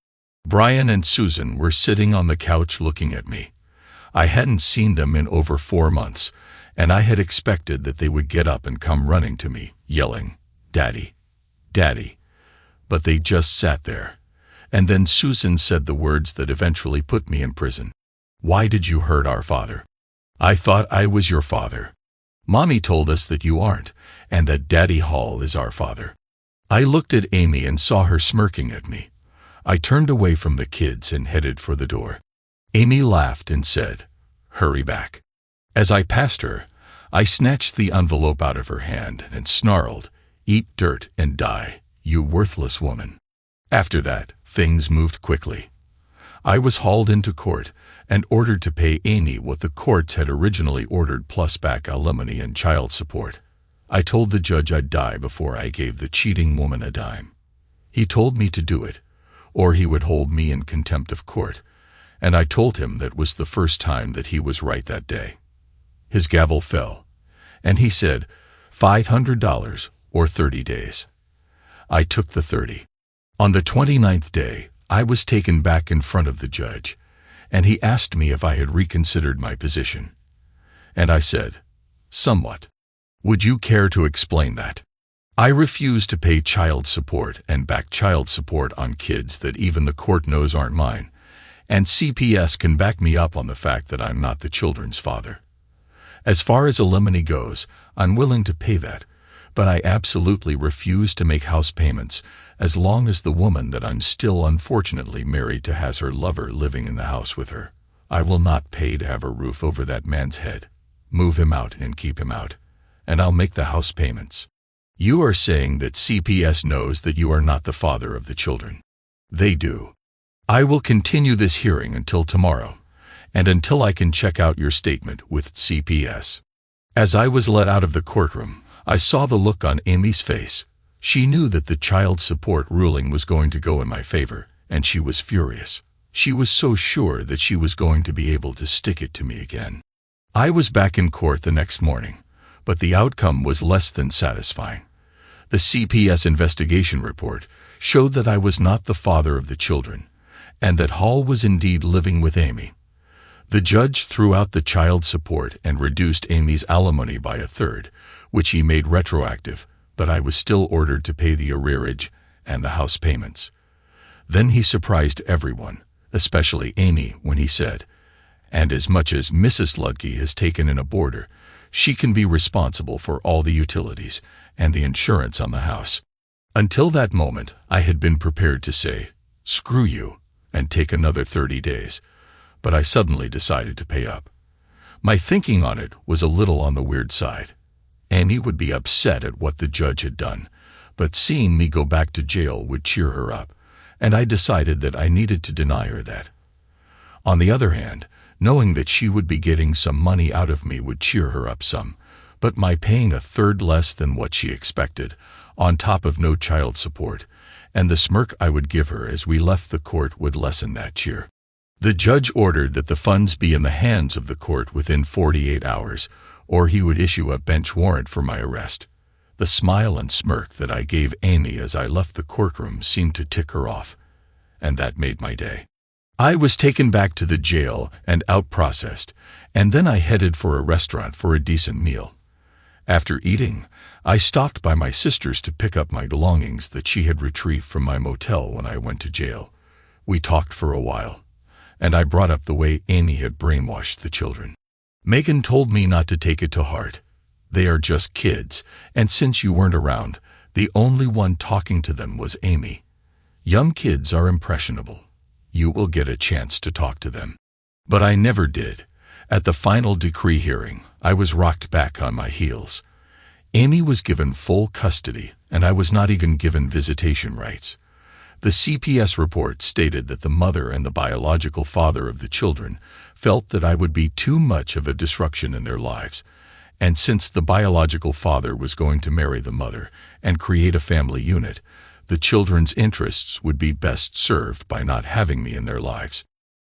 Brian and Susan were sitting on the couch looking at me. I hadn't seen them in over 4 months, and I had expected that they would get up and come running to me, yelling, "Daddy, Daddy." But they just sat there. And then Susan said the words that eventually put me in prison. "Why did you hurt our father? I thought I was your father. Mommy told us that you aren't, and that Daddy Hall is our father." I looked at Amy and saw her smirking at me. I turned away from the kids and headed for the door. Amy laughed and said, "Hurry back." As I passed her, I snatched the envelope out of her hand and snarled, "Eat dirt and die, you worthless woman." After that, things moved quickly. I was hauled into court and ordered to pay Amy what the courts had originally ordered plus back alimony and child support. I told the judge I'd die before I gave the cheating woman a dime. He told me to do it, or he would hold me in contempt of court, and I told him that was the first time that he was right that day. His gavel fell, and he said, $500 or 30 days. I took the 30. On the 29th day, I was taken back in front of the judge, and he asked me if I had reconsidered my position. And I said, "Somewhat. Would you care to explain that?" I refuse to pay child support and back child support on kids that even the court knows aren't mine, and CPS can back me up on the fact that I'm not the children's father. As far as alimony goes, I'm willing to pay that, but I absolutely refuse to make house payments as long as the woman that I'm still unfortunately married to has her lover living in the house with her. I will not pay to have a roof over that man's head. Move him out and keep him out, and I'll make the house payments. You are saying that CPS knows that you are not the father of the children. They do. I will continue this hearing until tomorrow, and until I can check out your statement with CPS. As I was let out of the courtroom, I saw the look on Amy's face. She knew that the child support ruling was going to go in my favor, and she was furious. She was so sure that she was going to be able to stick it to me again. I was back in court the next morning, but the outcome was less than satisfying. The CPS investigation report showed that I was not the father of the children, and that Hall was indeed living with Amy. The judge threw out the child support and reduced Amy's alimony by 1/3, which he made retroactive, but I was still ordered to pay the arrearage and the house payments. Then he surprised everyone, especially Amy, when he said, "And as much as Mrs. Ludke has taken in a boarder, she can be responsible for all the utilities and the insurance on the house." Until that moment, I had been prepared to say, "Screw you," and take another 30 days, but I suddenly decided to pay up. My thinking on it was a little on the weird side. Amy would be upset at what the judge had done, but seeing me go back to jail would cheer her up, and I decided that I needed to deny her that. On the other hand, knowing that she would be getting some money out of me would cheer her up some, but my paying 1/3 less than what she expected, on top of no child support, and the smirk I would give her as we left the court would lessen that cheer. The judge ordered that the funds be in the hands of the court within 48 hours, or he would issue a bench warrant for my arrest. The smile and smirk that I gave Amy as I left the courtroom seemed to tick her off, and that made my day. I was taken back to the jail and out-processed, and then I headed for a restaurant for a decent meal. After eating, I stopped by my sister's to pick up my belongings that she had retrieved from my motel when I went to jail. We talked for a while, and I brought up the way Amy had brainwashed the children. Megan told me not to take it to heart. They are just kids, and since you weren't around, the only one talking to them was Amy. Young kids are impressionable. You will get a chance to talk to them. But I never did. At the final decree hearing, I was rocked back on my heels. Amy was given full custody, and I was not even given visitation rights. The CPS report stated that the mother and the biological father of the children felt that I would be too much of a disruption in their lives, and since the biological father was going to marry the mother and create a family unit, the children's interests would be best served by not having me in their lives.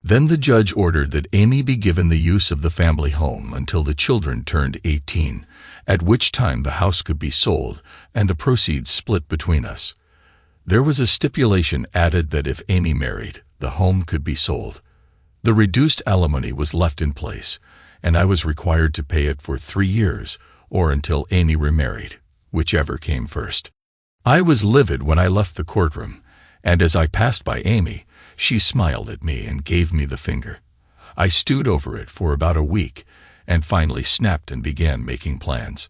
Then the judge ordered that Amy be given the use of the family home until the children turned 18, at which time the house could be sold and the proceeds split between us. There was a stipulation added that if Amy married, the home could be sold. The reduced alimony was left in place, and I was required to pay it for 3 years or until Amy remarried, whichever came first. I was livid when I left the courtroom, and as I passed by Amy, she smiled at me and gave me the finger. I stewed over it for about a week and finally snapped and began making plans.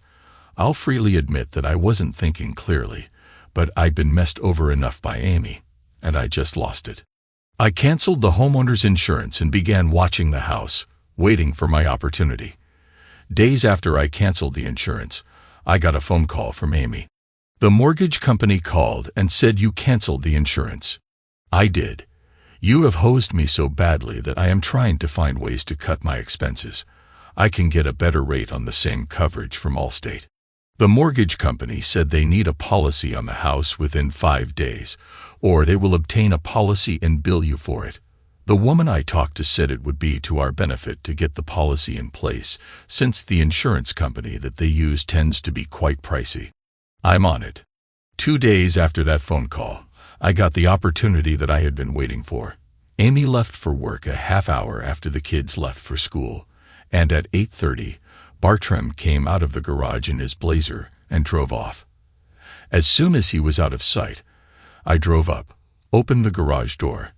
I'll freely admit that I wasn't thinking clearly, but I'd been messed over enough by Amy, and I just lost it. I canceled the homeowner's insurance and began watching the house, waiting for my opportunity. Days after I canceled the insurance, I got a phone call from Amy. The mortgage company called and said you canceled the insurance. I did. You have hosed me so badly that I am trying to find ways to cut my expenses. I can get a better rate on the same coverage from Allstate. The mortgage company said they need a policy on the house within 5 days, or they will obtain a policy and bill you for it. The woman I talked to said it would be to our benefit to get the policy in place, since the insurance company that they use tends to be quite pricey. I'm on it. 2 days after that phone call, I got the opportunity that I had been waiting for. Amy left for work a half hour after the kids left for school, and at 8:30, Bartram came out of the garage in his blazer and drove off. As soon as he was out of sight, I drove up, opened the garage door,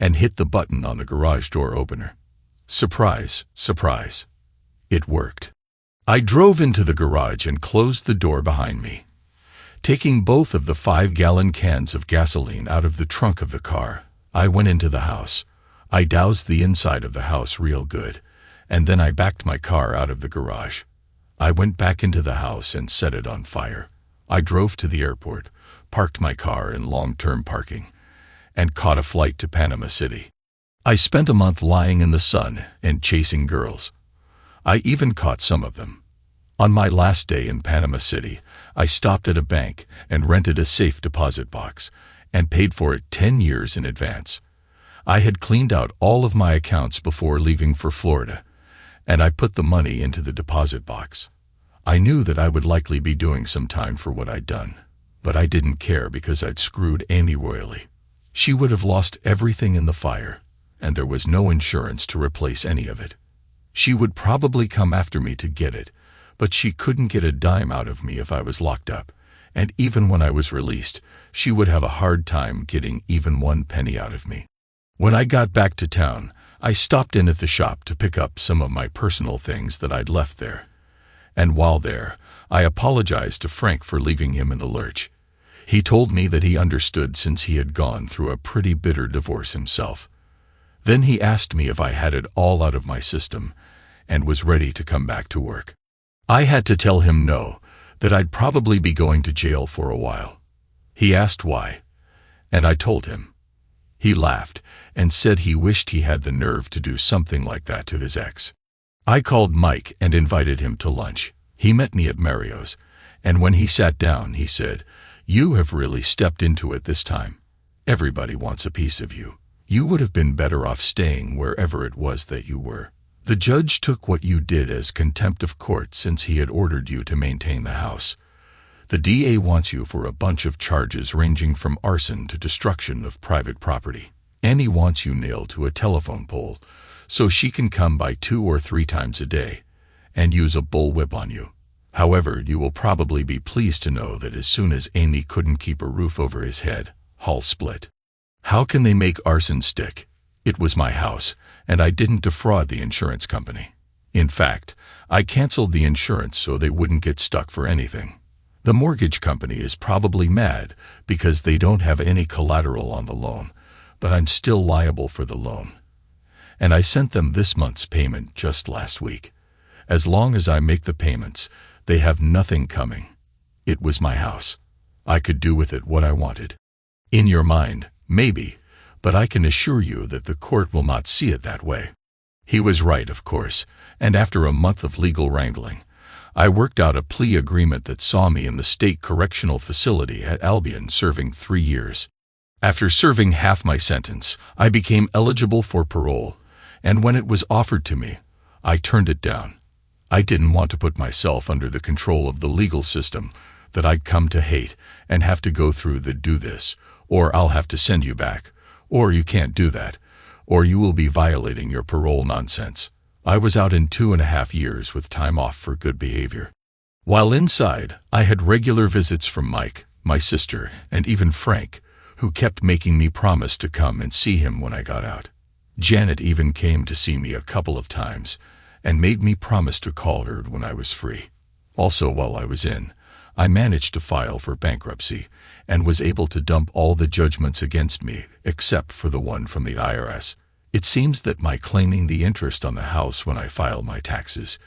and hit the button on the garage door opener. Surprise, surprise. It worked. I drove into the garage and closed the door behind me. Taking both of the 5-gallon cans of gasoline out of the trunk of the car, I went into the house. I doused the inside of the house real good, and then I backed my car out of the garage. I went back into the house and set it on fire. I drove to the airport, parked my car in long-term parking, and caught a flight to Panama City. I spent a month lying in the sun and chasing girls. I even caught some of them. On my last day in Panama City, I stopped at a bank and rented a safe deposit box and paid for it 10 years in advance. I had cleaned out all of my accounts before leaving for Florida, and I put the money into the deposit box. I knew that I would likely be doing some time for what I'd done, but I didn't care because I'd screwed Amy royally. She would have lost everything in the fire, and there was no insurance to replace any of it. She would probably come after me to get it, but she couldn't get a dime out of me if I was locked up, and even when I was released, she would have a hard time getting even 1 penny out of me. When I got back to town, I stopped in at the shop to pick up some of my personal things that I'd left there. And while there, I apologized to Frank for leaving him in the lurch. He told me that he understood since he had gone through a pretty bitter divorce himself. Then he asked me if I had it all out of my system and was ready to come back to work. I had to tell him no, that I'd probably be going to jail for a while. He asked why, and I told him. He laughed and said he wished he had the nerve to do something like that to his ex. I called Mike and invited him to lunch. He met me at Mario's, and when he sat down, he said, "You have really stepped into it this time. Everybody wants a piece of you. You would have been better off staying wherever it was that you were. The judge took what you did as contempt of court since he had ordered you to maintain the house. The DA wants you for a bunch of charges ranging from arson to destruction of private property. And he wants you nailed to a telephone pole so she can come by 2 or 3 times a day and use a bullwhip on you. However, you will probably be pleased to know that as soon as Amy couldn't keep a roof over his head, Hall split. How can they make arson stick? It was my house, and I didn't defraud the insurance company. In fact, I canceled the insurance so they wouldn't get stuck for anything. The mortgage company is probably mad because they don't have any collateral on the loan, but I'm still liable for the loan. And I sent them this month's payment just last week. As long as I make the payments, they have nothing coming. It was my house. I could do with it what I wanted. In your mind, maybe, but I can assure you that the court will not see it that way. He was right, of course, and after a month of legal wrangling, I worked out a plea agreement that saw me in the state correctional facility at Albion serving 3 years. After serving half my sentence, I became eligible for parole, and when it was offered to me, I turned it down. I didn't want to put myself under the control of the legal system that I'd come to hate and have to go through the do this, or I'll have to send you back, or you can't do that, or you will be violating your parole nonsense. I was out in 2.5 years with time off for good behavior. While inside, I had regular visits from Mike, my sister, and even Frank, who kept making me promise to come and see him when I got out. Janet even came to see me a couple of times and made me promise to call her when I was free. Also, while I was in, I managed to file for bankruptcy and was able to dump all the judgments against me except for the one from the IRS. It seems that my claiming the interest on the house when I filed my taxes.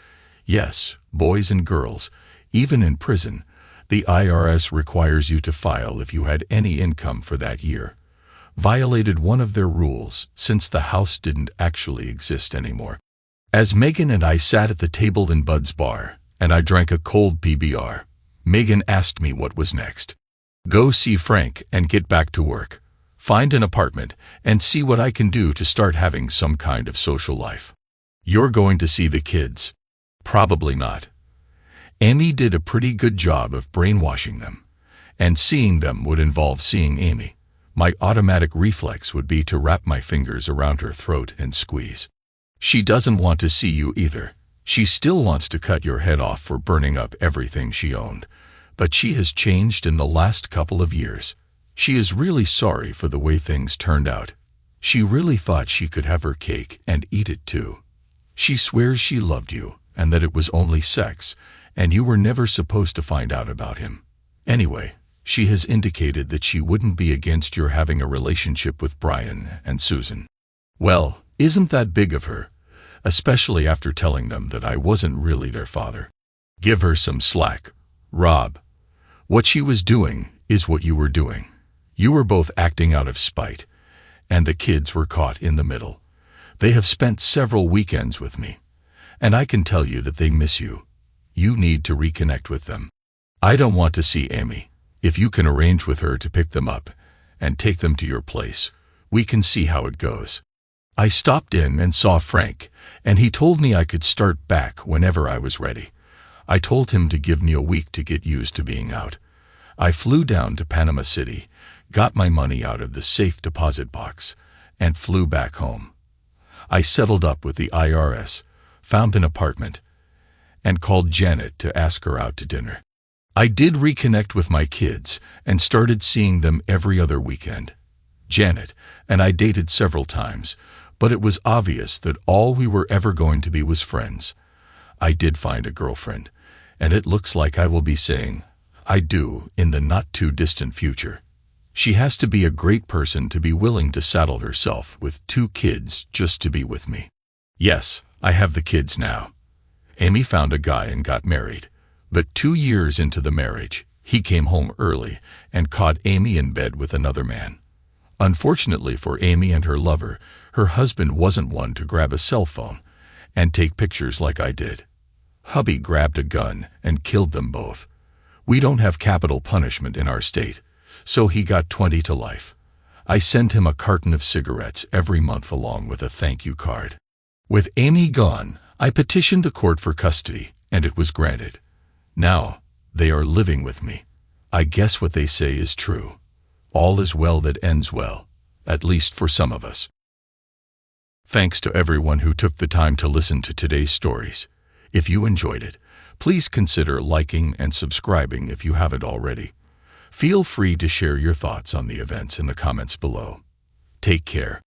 Yes, boys and girls, even in prison, the IRS requires you to file if you had any income for that year. Violated one of their rules since the house didn't actually exist anymore. As Megan and I sat at the table in Bud's bar, and I drank a cold PBR, Megan asked me what was next. Go see Frank and get back to work. Find an apartment and see what I can do to start having some kind of social life. You're going to see the kids. Probably not. Amy did a pretty good job of brainwashing them, and seeing them would involve seeing Amy. My automatic reflex would be to wrap my fingers around her throat and squeeze. She doesn't want to see you either. She still wants to cut your head off for burning up everything she owned, but she has changed in the last couple of years. She is really sorry for the way things turned out. She really thought she could have her cake and eat it too. She swears she loved you and that it was only sex, and you were never supposed to find out about him. Anyway, she has indicated that she wouldn't be against your having a relationship with Brian and Susan. Well, isn't that big of her? Especially after telling them that I wasn't really their father. Give her some slack, Rob. What she was doing is what you were doing. You were both acting out of spite, and the kids were caught in the middle. They have spent several weekends with me, and I can tell you that they miss you. You need to reconnect with them. I don't want to see Amy. If you can arrange with her to pick them up and take them to your place, we can see how it goes. I stopped in and saw Frank, and he told me I could start back whenever I was ready. I told him to give me a week to get used to being out. I flew down to Panama City, got my money out of the safe deposit box, and flew back home. I settled up with the IRS, found an apartment, and called Janet to ask her out to dinner. I did reconnect with my kids and started seeing them every other weekend. Janet and I dated several times, but it was obvious that all we were ever going to be was friends. I did find a girlfriend, and it looks like I will be saying I do in the not-too-distant future. She has to be a great person to be willing to saddle herself with 2 kids just to be with me. Yes, I have the kids now. Amy found a guy and got married, but 2 years into the marriage, he came home early and caught Amy in bed with another man. Unfortunately for Amy and her lover, her husband wasn't one to grab a cell phone and take pictures like I did. Hubby grabbed a gun and killed them both. We don't have capital punishment in our state, so he got 20 to life. I sent him a carton of cigarettes every month along with a thank you card. With Amy gone, I petitioned the court for custody, and it was granted. Now, they are living with me. I guess what they say is true. All is well that ends well, at least for some of us. Thanks to everyone who took the time to listen to today's stories. If you enjoyed it, Please consider liking and subscribing if you haven't already. Feel free to share your thoughts on the events in the comments below. Take care.